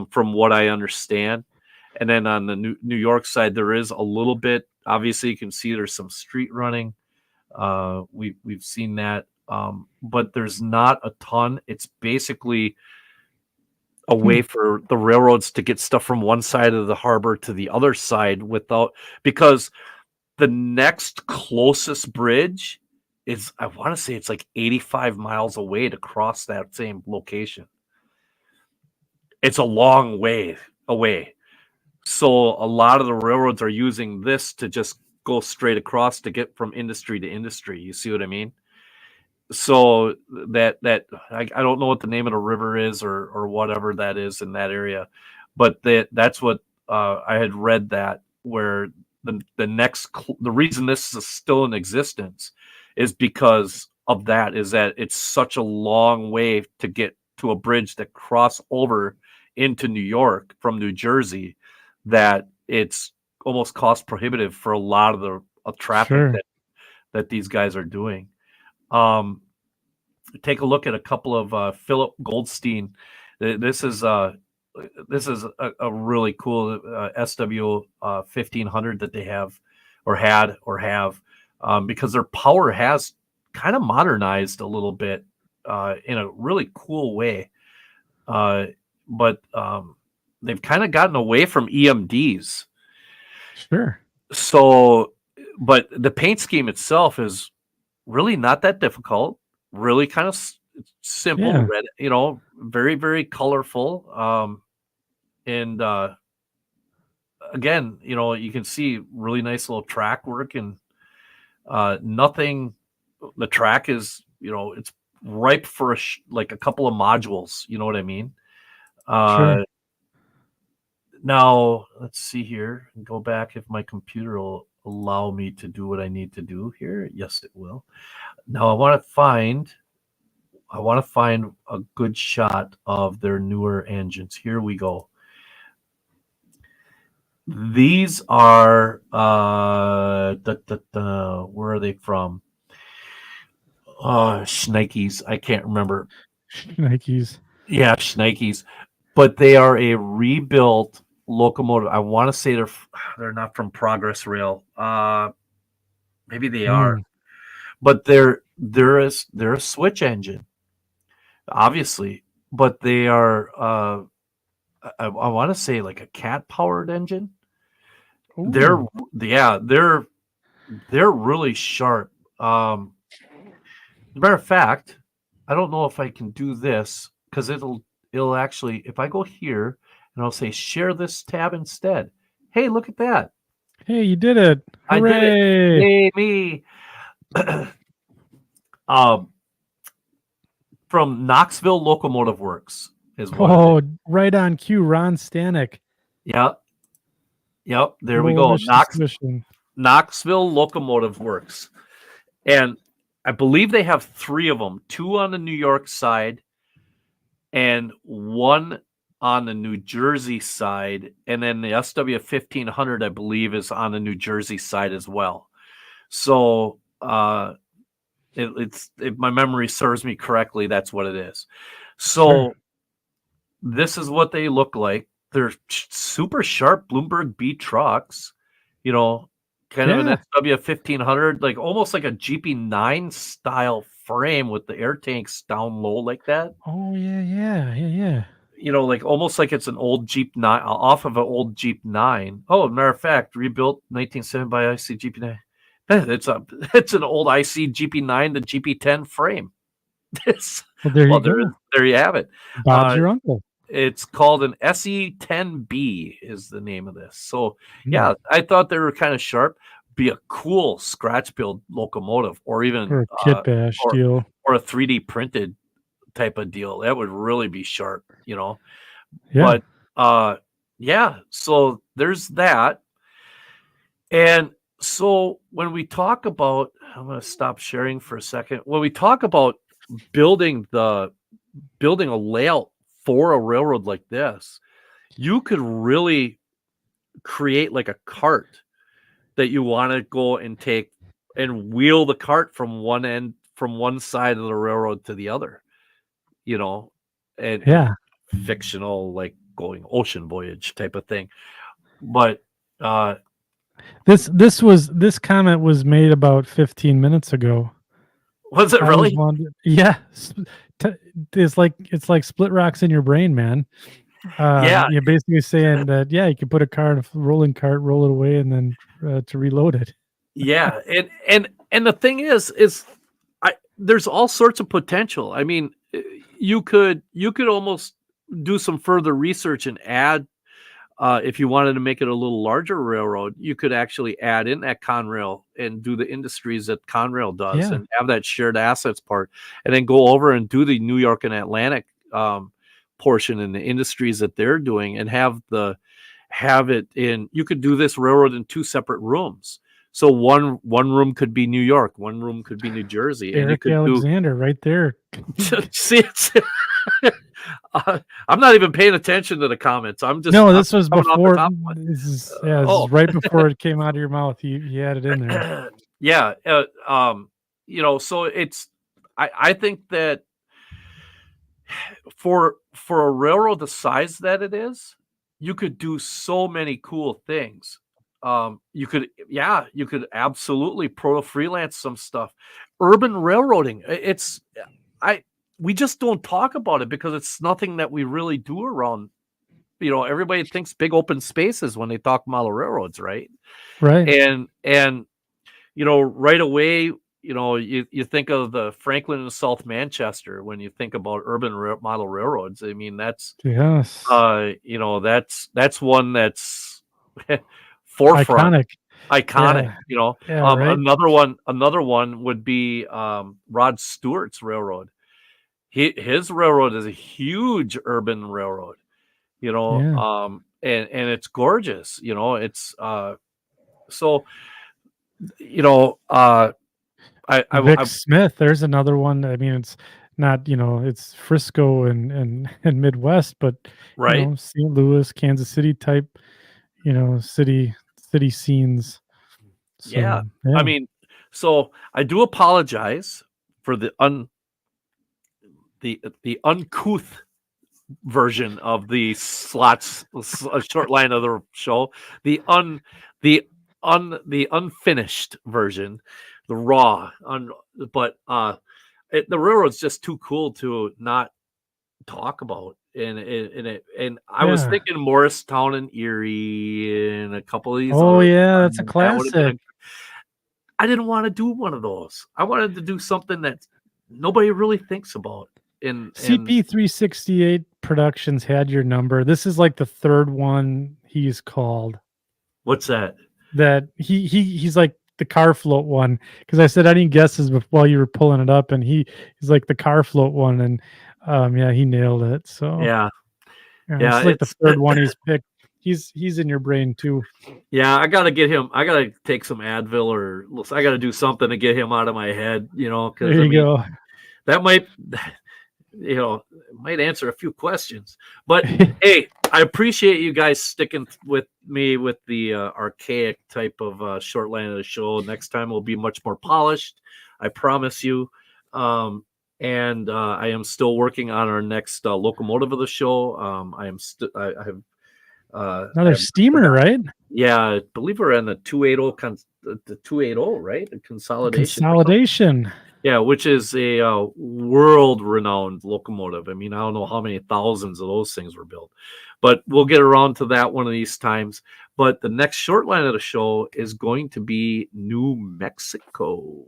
from what I understand. And then on the New York side, there is a little bit. Obviously, you can see there's some street running. We've seen that, but there's not a ton. It's basically a way for the railroads to get stuff from one side of the harbor to the other side because the next closest bridge is, I want to say it's like 85 miles away to cross that same location. It's a long way away. So a lot of the railroads are using this to just go straight across to get from industry to industry. You see what I mean? So that I don't know what the name of the river is or whatever that is in that area, but that's what I had read, that where the reason this is still in existence is because of that, is that it's such a long way to get to a bridge that cross over into New York from New Jersey, that it's almost cost prohibitive for a lot of the traffic Sure. that these guys are doing. Take a look at a couple of Philip Goldstein. This is a really cool SW 1500 that they have have, because their power has kind of modernized a little bit in a really cool way. But they've kind of gotten away from EMDs. Sure. So, but the paint scheme itself is really not that difficult. Really kind of simple, Yeah. red, very, very colorful. And again, you can see really nice little track work, and nothing. The track is, it's ripe for like a couple of modules. You know what I mean? Sure. Now let's see here. Go back if my computer will allow me to do what I need to do here. Yes, it will. Now I want to find a good shot of their newer engines. Here we go. These are where are they from? Schneikes. I can't remember. Nikes. Yeah, Schneikes. But they are a rebuilt locomotive. I want to say they're not from Progress Rail. Maybe they are, but they're a switch engine, obviously. But they are I want to say like a cat powered engine. They're Ooh. they're really sharp. As a matter of fact, I don't know if I can do this because it'll actually, if I go here and I'll say share this tab instead. Hey, look at that. Hey, you did it. I did it. Hooray. Yay, me. From Knoxville Locomotive Works is what it Oh, is. right on cue. Ron Stanek. Yep. There we go. Mission. Knoxville Locomotive Works. And I believe they have 3 of them, 2 on the New York side and 1 on the New Jersey side. And then the SW 1500, I believe, is on the New Jersey side as well. So if my memory serves me correctly, that's what it is. So This is what they look like. They're super sharp Bloomberg B trucks, kind of an SW 1500, like almost like a GP9 style frame with the air tanks down low like that. Oh, yeah. Like almost like it's an old Jeep 9 off of an old Jeep 9. Oh, matter of fact, rebuilt 1970 by IC GP9. It's an old IC GP9 to GP10 frame. There you go. There you have it. Bob's your uncle. It's called an SE10B is the name of this. So yeah, I thought they were kind of sharp. Be a cool scratch build locomotive, or even Or a kit bash deal, or a 3D printed type of deal. That would really be sharp, Yeah. But so there's that. And so when we talk about, I'm going to stop sharing for a second. When we talk about building a layout for a railroad like this, you could really create like a cart that you want to go and take and wheel the cart from one side of the railroad to the other, and fictional, like going ocean voyage type of thing. But this comment was made about 15 minutes ago. Was it really? Yeah. It's like split rocks in your brain, man. You're basically saying that, you can put a car in a rolling cart, roll it away, and then to reload it. Yeah. And the thing is there's all sorts of potential. I mean, you could almost do some further research and add, if you wanted to make it a little larger railroad, you could actually add in that Conrail and do the industries that Conrail does and have that shared assets part, and then go over and do the New York and Atlantic portion in the industries that they're doing, and have it in. You could do this railroad in 2 separate rooms. So one room could be New York, one room could be New Jersey. Eric and you could Alexander right there. See, I'm not even paying attention to the comments. This was before. This is right before it came out of your mouth. He had it in there. So it's. I think that for a railroad the size that it is, you could do so many cool things. You could absolutely freelance some stuff. Urban railroading. We just don't talk about it because it's nothing that we really do around. Everybody thinks big open spaces when they talk model railroads, right? Right. And right away, you think of the Franklin and South Manchester when you think about urban model railroads. I mean, that's that's one that's forefront, iconic. Right. Another one would be Rod Stewart's railroad. His railroad is a huge urban railroad, and it's gorgeous. It's so Vic Smith, there's another one. I mean, it's not, it's Frisco and Midwest, but right. St. Louis, Kansas City type, city scenes. So, Yeah. I mean, so I do apologize for the uncouth version of the slots short line of the show, the unfinished version, the raw but the railroad's just too cool to not talk about. And I was thinking Morristown and Erie and a couple of these. Oh yeah, that's a classic. I didn't want to do one of those. I wanted to do something that nobody really thinks about. CP368 Productions had your number. This is like the third one he's called. What's that? That he's like the car float one, because I said any guesses while you were pulling it up, and he's like the car float one, and he nailed it. So it's like the third one he's picked. He's in your brain too. Yeah, I gotta get him. I gotta take some Advil, or I gotta do something to get him out of my head. Because there you go. That might. Might answer a few questions. But hey, I appreciate you guys sticking with me with the archaic type of short line of the show. Next time will be much more polished, I promise you. And I am still working on our next locomotive of the show. I have another steamer, right? Yeah, I believe we're in the 280 the 280, right? The consolidation. Yeah, which is a world-renowned locomotive. I mean, I don't know how many thousands of those things were built, but we'll get around to that one of these times. But the next short line of the show is going to be New Mexico.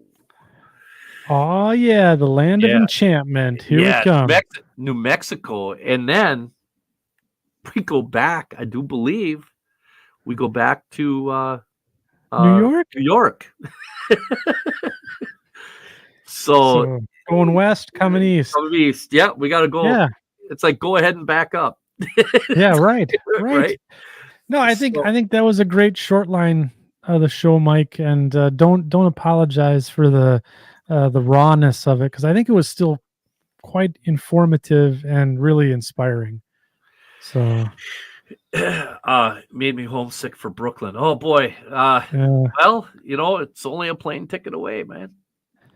Oh, yeah, the land of enchantment. Here we come. New Mexico. And then we go back, I do believe, we go back to New York? New York. So going west, coming east. Coming east. Yeah, we got to go. Yeah. It's like go ahead and back up. Yeah, right. No, I think that was a great short line of the show, Mike. And don't apologize for the rawness of it, because I think it was still quite informative and really inspiring. So made me homesick for Brooklyn. Oh boy. Well, it's only a plane ticket away, man.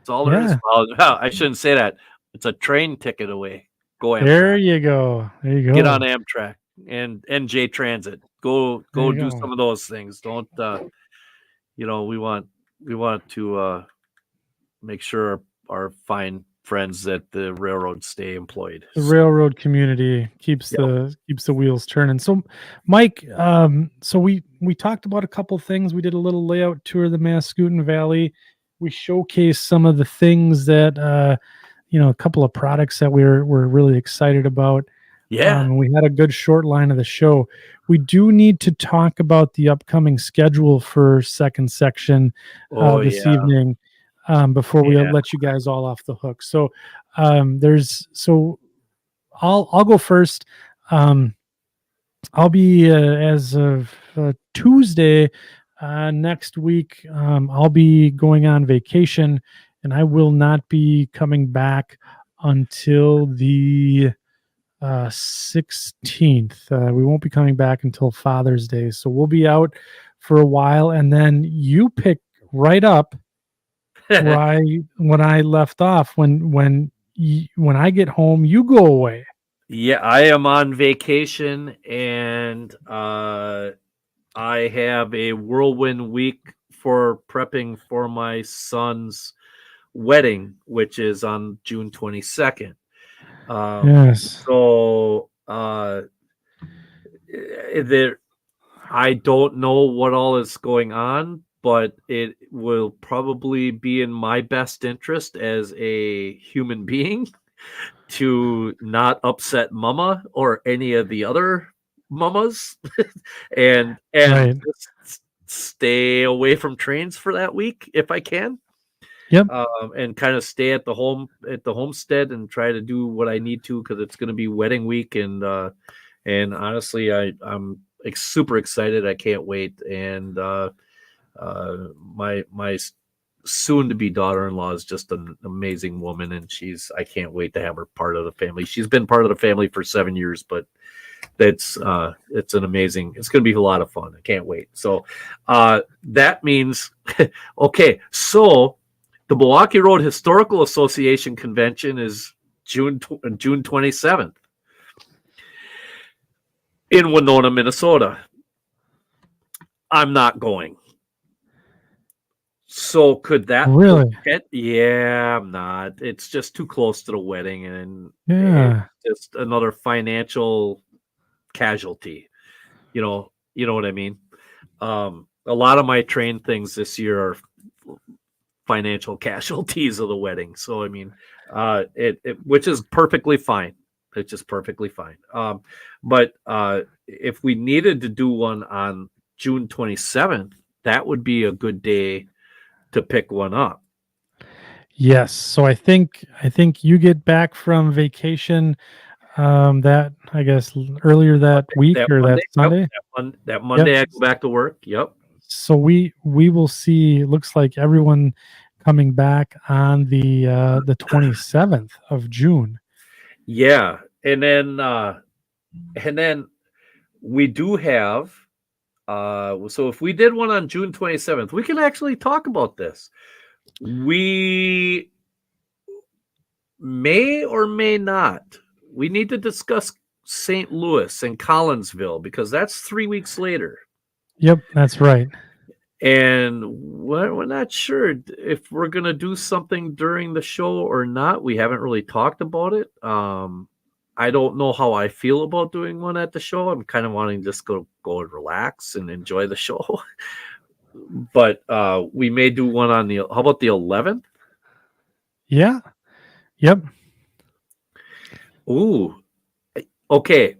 It's all there is. Well, I shouldn't say that. It's a train ticket away. Go Amtrak. There you go. Get on Amtrak and NJ Transit. Go do some of those things. Don't we want to make sure our fine friends at the railroad stay employed. The railroad community keeps the wheels turning. So Mike, so we talked about a couple things. We did a little layout tour of the Mascoutin Valley. We showcased some of the things that a couple of products that we're really excited about. Yeah. We had a good short line of the show. We do need to talk about the upcoming schedule for second section this evening before we let you guys all off the hook. So I'll go first. I'll be as of Tuesday next week. I'll be going on vacation, and I will not be coming back until the 16th. We won't be coming back until Father's Day, so we'll be out for a while, and then you pick right up when I left off. When I get home, you go away. Yeah, I am on vacation, and I have a whirlwind week for prepping for my son's wedding, which is on June 22nd. Yes. So I don't know what all is going on, but it will probably be in my best interest as a human being to not upset Mama or any of the other mamas and just stay away from trains for that week if I can. Yep. And kind of stay at the homestead and try to do what I need to, because it's going to be wedding week, and honestly, I'm super excited. I can't wait, and My soon-to-be daughter-in-law is just an amazing woman, and I can't wait to have her part of the family. She's been part of the family for 7 years, but it's going to be a lot of fun. I can't wait. So that means, okay, so the Milwaukee Road Historical Association convention is June 27th in Winona, Minnesota. I'm not going. So could that Really? Yeah, I'm not. It's just too close to the wedding, and Yeah. it's just another financial casualty. You know what I mean? A lot of my train things this year are financial casualties of the wedding. So I mean, which is perfectly fine. It's just perfectly fine. But if we needed to do one on June 27th, that would be a good day to pick one up. Yes. So I think you get back from vacation that I guess earlier that week or Monday, that Sunday. Yep, that Monday Yep. I go back to work. Yep. So we will see. It looks like everyone coming back on the 27th of June. Yeah, and then we do have. So if we did one on June 27th, we can actually talk about this. We may or may not. We need to discuss St. Louis and Collinsville because that's 3 weeks later. Yep, that's right. And we're not sure if we're going to do something during the show or not. We haven't really talked about it. I don't know how I feel about doing one at the show. I'm kind of wanting to just go and relax and enjoy the show. But we may do one on how about the 11th? Yeah. Yep. Ooh. Okay.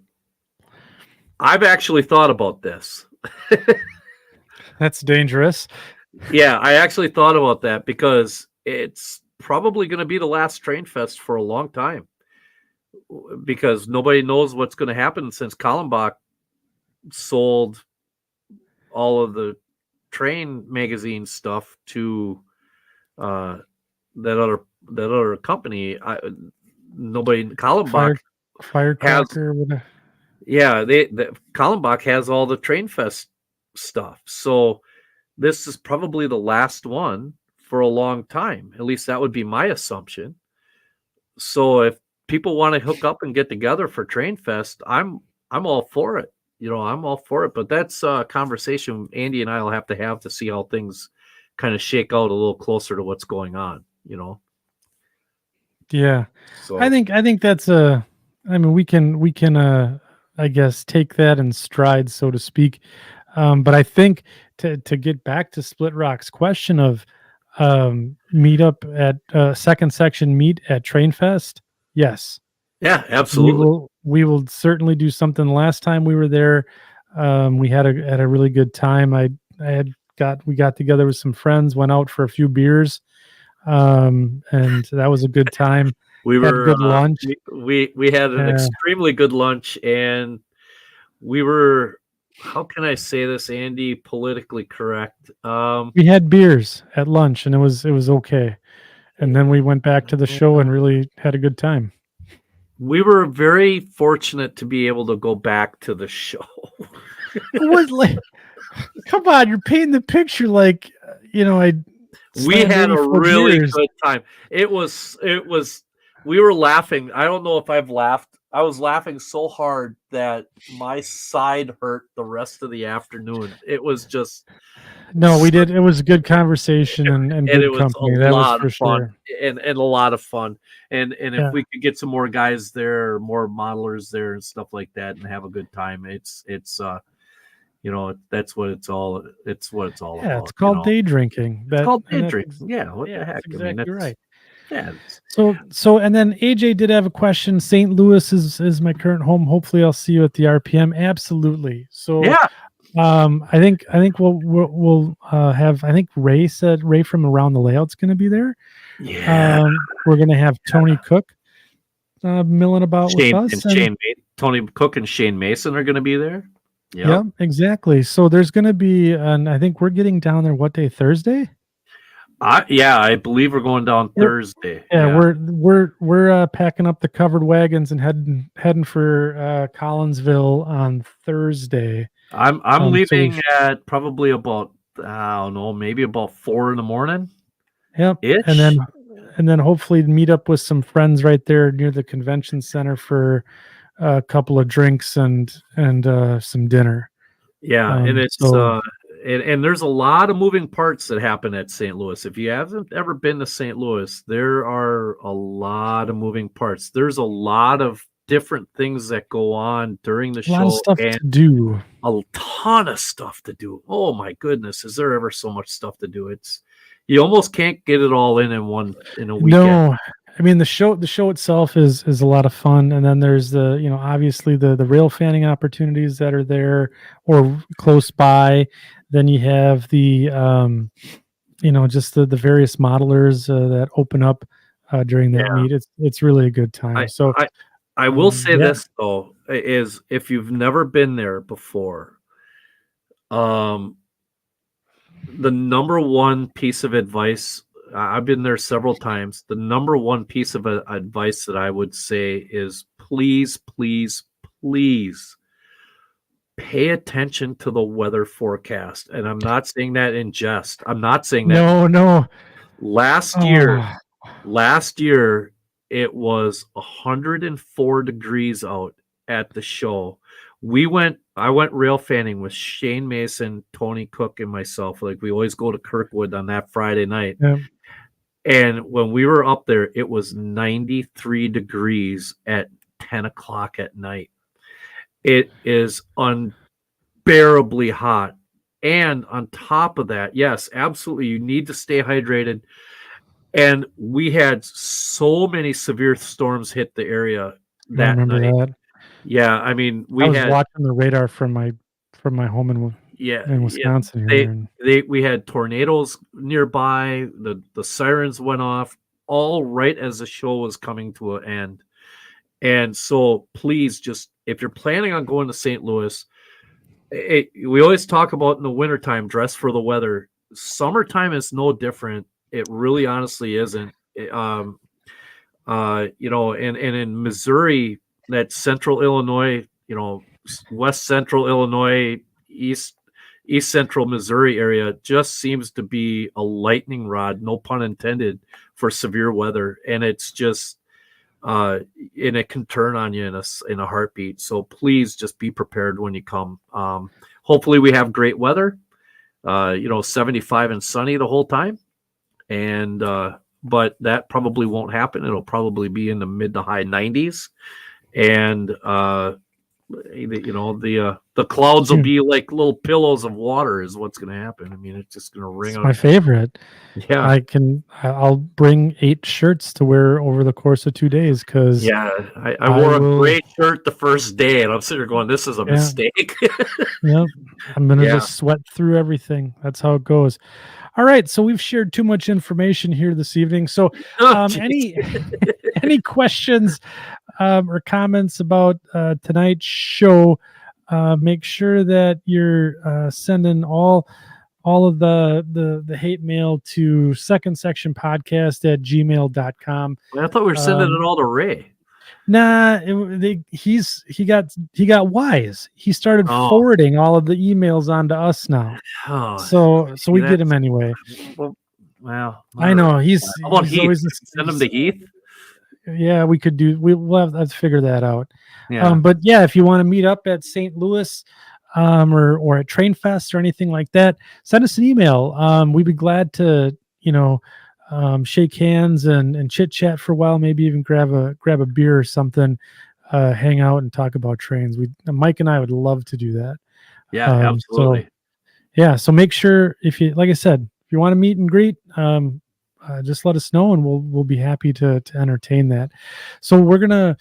I've actually thought about this. That's dangerous. Yeah, I actually thought about that because it's probably going to be the last Train Fest for a long time because nobody knows what's going to happen since Kallenbach sold all of the train magazine stuff to that other company. Kallenbach Firecracker. Kallenbach has all the Train Fest stuff. So this is probably the last one for a long time. At least that would be my assumption. So if people want to hook up and get together for Train Fest, I'm all for it. I'm all for it. But that's a conversation Andy and I will have to see how things kind of shake out a little closer to what's going on. Yeah. So I think that's we can I guess take that in stride, so to speak. But I think to get back to Split Rock's question of meet up at second section meet at Train Fest, yes. Yeah, absolutely. We will certainly do something. Last time we were there, we had a really good time. We got together with some friends, went out for a few beers, and that was a good time. We had were good lunch. We had an extremely good lunch, and we were. How can I say this, Andy? Politically correct. We had beers at lunch, and it was okay. And then we went back to the show and really had a good time. We were very fortunate to be able to go back to the show. Come on, you're painting the picture like we had a really beers. good time. It was. We were laughing. I don't know if I've laughed. I was laughing so hard that my side hurt the rest of the afternoon. It was just. No, we did. It was a good conversation and good it was company. a That lot was for of fun, sure. and a lot of fun. And if we could get some more guys there, more modelers there, and stuff like that, and have a good time, it's that's what it's all. It's what it's all about. Yeah, it's called day drinking. It's called day drinking. Yeah, what the heck? Exactly that's right. Yeah. So and then AJ did have a question. St. Louis is my current home. Hopefully, I'll see you at the RPM. Absolutely. So yeah. I think we'll have. I think Ray from Around the Layout's going to be there. Yeah. We're going to have Tony Cook milling about with us. Tony Cook and Shane Mason are going to be there. Yeah, exactly. So there's going to be, and I think we're getting down there. What day? Thursday? I believe we're going down Thursday. Yeah, we're packing up the covered wagons and heading for Collinsville on Thursday. I'm so leaving at probably about, I don't know, maybe about 4 a.m. Yep, Itch? and then hopefully meet up with some friends right there near the convention center for a couple of drinks and some dinner. Yeah, and it's so and there's a lot of moving parts that happen at St. Louis. If you haven't ever been to St. Louis, there are a lot of moving parts. There's a lot of different things that go on during the a lot of show stuff and to do. a ton of stuff to do. Oh my goodness, is there ever so much stuff to do? It's you almost can't get it all in a weekend. No, I mean the show itself is a lot of fun, and then there's the obviously the rail fanning opportunities that are there or close by. Then you have the just the various modelers that open up during that meet. It's really a good time. I will say this though, is if you've never been there before, the number one piece of advice, I've been there several times. The number one piece of advice that I would say is please, please, please pay attention to the weather forecast. And I'm not saying that in jest. I'm not saying that. No. Last year, it was 104 degrees out at the show. I went rail fanning with Shane Mason, Tony Cook, and myself. Like we always go to Kirkwood on that Friday night. Yeah. And when we were up there, it was 93 degrees at 10 o'clock at night. It is unbearably hot. And on top of that, yes, absolutely, you need to stay hydrated. And we had so many severe storms hit the area that night. That. Yeah, I mean, I was watching the radar from my home in Wisconsin. We had tornadoes nearby. The sirens went off all right as the show was coming to an end. And so, please, just if you're planning on going to St. Louis, we always talk about in the wintertime, dress for the weather. Summertime is no different. It really, honestly, isn't. And in Missouri, that central Illinois, west central Illinois, east central Missouri area just seems to be a lightning rod, no pun intended, for severe weather. And it's just, and it can turn on you in a heartbeat. So please just be prepared when you come. Hopefully we have great weather, 75 and sunny the whole time. And, but that probably won't happen. It'll probably be in the mid to high 90s. And the clouds will be like little pillows of water is what's going to happen. I mean, it's just going to ring out. My favorite. Yeah, I'll bring 8 shirts to wear over the course of 2 days because I wore a gray shirt the first day and I'm sitting there going, this is a mistake. Yep, I'm gonna just sweat through everything. That's how it goes. All right, so we've shared too much information here this evening. So any questions or comments about tonight's show, make sure that you're sending all of the hate mail to secondsectionpodcast@gmail.com. I thought we were sending it all to Ray. Nah, he got wise. He started forwarding all of the emails onto us now. So we get him anyway. Well, I know he's always send him to Heath. Yeah, we could do. We'll have to figure that out. Yeah. But yeah, if you want to meet up at St. Louis, or at Train Fest or anything like that, send us an email. We'd be glad to shake hands and chit chat for a while. Maybe even grab a beer or something, hang out and talk about trains. Mike and I would love to do that. Yeah, absolutely. So make sure if you, like I said, if you want to meet and greet, just let us know and we'll be happy to entertain that. So we're gonna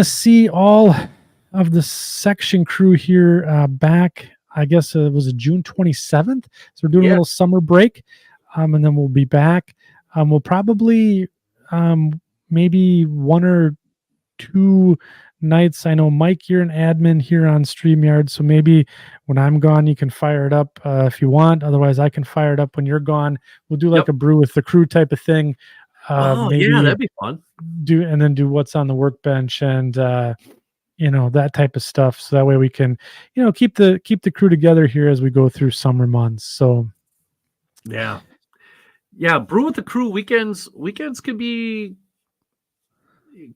see all of the section crew here back. I guess it was June 27th. So we're doing a little summer break, and then we'll be back. We'll probably maybe 1 or 2 nights. I know, Mike, you're an admin here on StreamYard, so maybe when I'm gone, you can fire it up if you want. Otherwise, I can fire it up when you're gone. We'll do like a brew with the crew type of thing. Maybe yeah, that'd be fun. do what's on the workbench and that type of stuff. So that way we can, keep the crew together here as we go through summer months. So yeah, brew with the crew weekends can be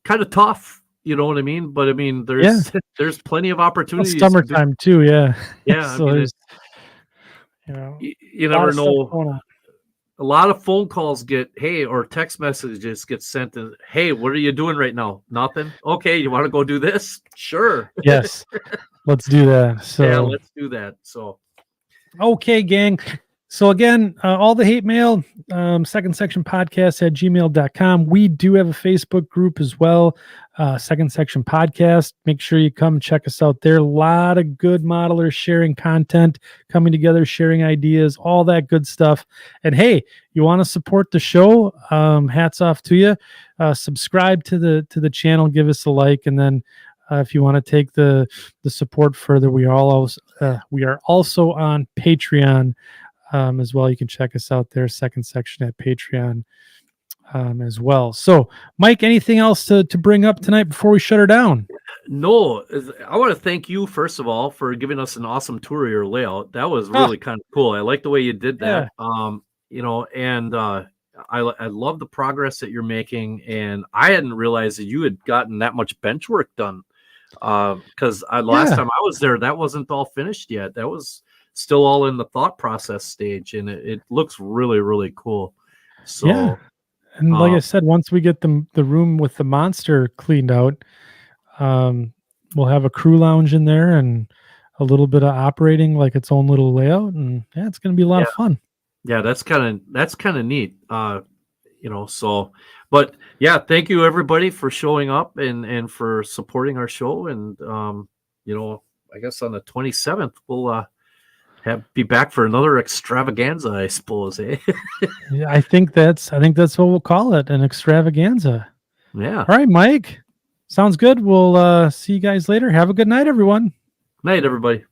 kind of tough. You know what I mean? But I mean, there's plenty of opportunities. Summertime too, yeah. Yeah, So I mean, you never know. A lot of phone calls or text messages get sent. And hey, what are you doing right now? Nothing. Okay, you want to go do this? Sure. Yes, let's do that. So yeah, let's do that. So okay, gang. So again, all the hate mail, second section podcast at gmail.com. We do have a Facebook group as well, second section podcast. Make sure you come check us out there. A lot of good modelers sharing content, coming together, sharing ideas, all that good stuff. And hey, you want to support the show? Hats off to you. Subscribe to the channel, give us a like, and then if you want to take the support further, we are also on Patreon. As well. You can check us out there, second section at Patreon as well. So, Mike, anything else to bring up tonight before we shut her down? No, I want to thank you, first of all, for giving us an awesome tour of your layout. That was really kind of cool. I like the way you did that. I love the progress that you're making. And I hadn't realized that you had gotten that much bench work done. Because last time I was there, that wasn't all finished yet. That was still all in the thought process stage, and it looks really, really cool. So yeah. And like I said, once we get the room with the monster cleaned out, we'll have a crew lounge in there and a little bit of operating like its own little layout, and it's going to be a lot of fun. Yeah, that's kind of neat. So, but yeah, thank you everybody for showing up and for supporting our show. And I guess on the 27th we'll be back for another extravaganza, I suppose. Eh? Yeah, I think that's what we'll call it, an extravaganza. Yeah. All right, Mike. Sounds good. We'll see you guys later. Have a good night, everyone. Night, everybody.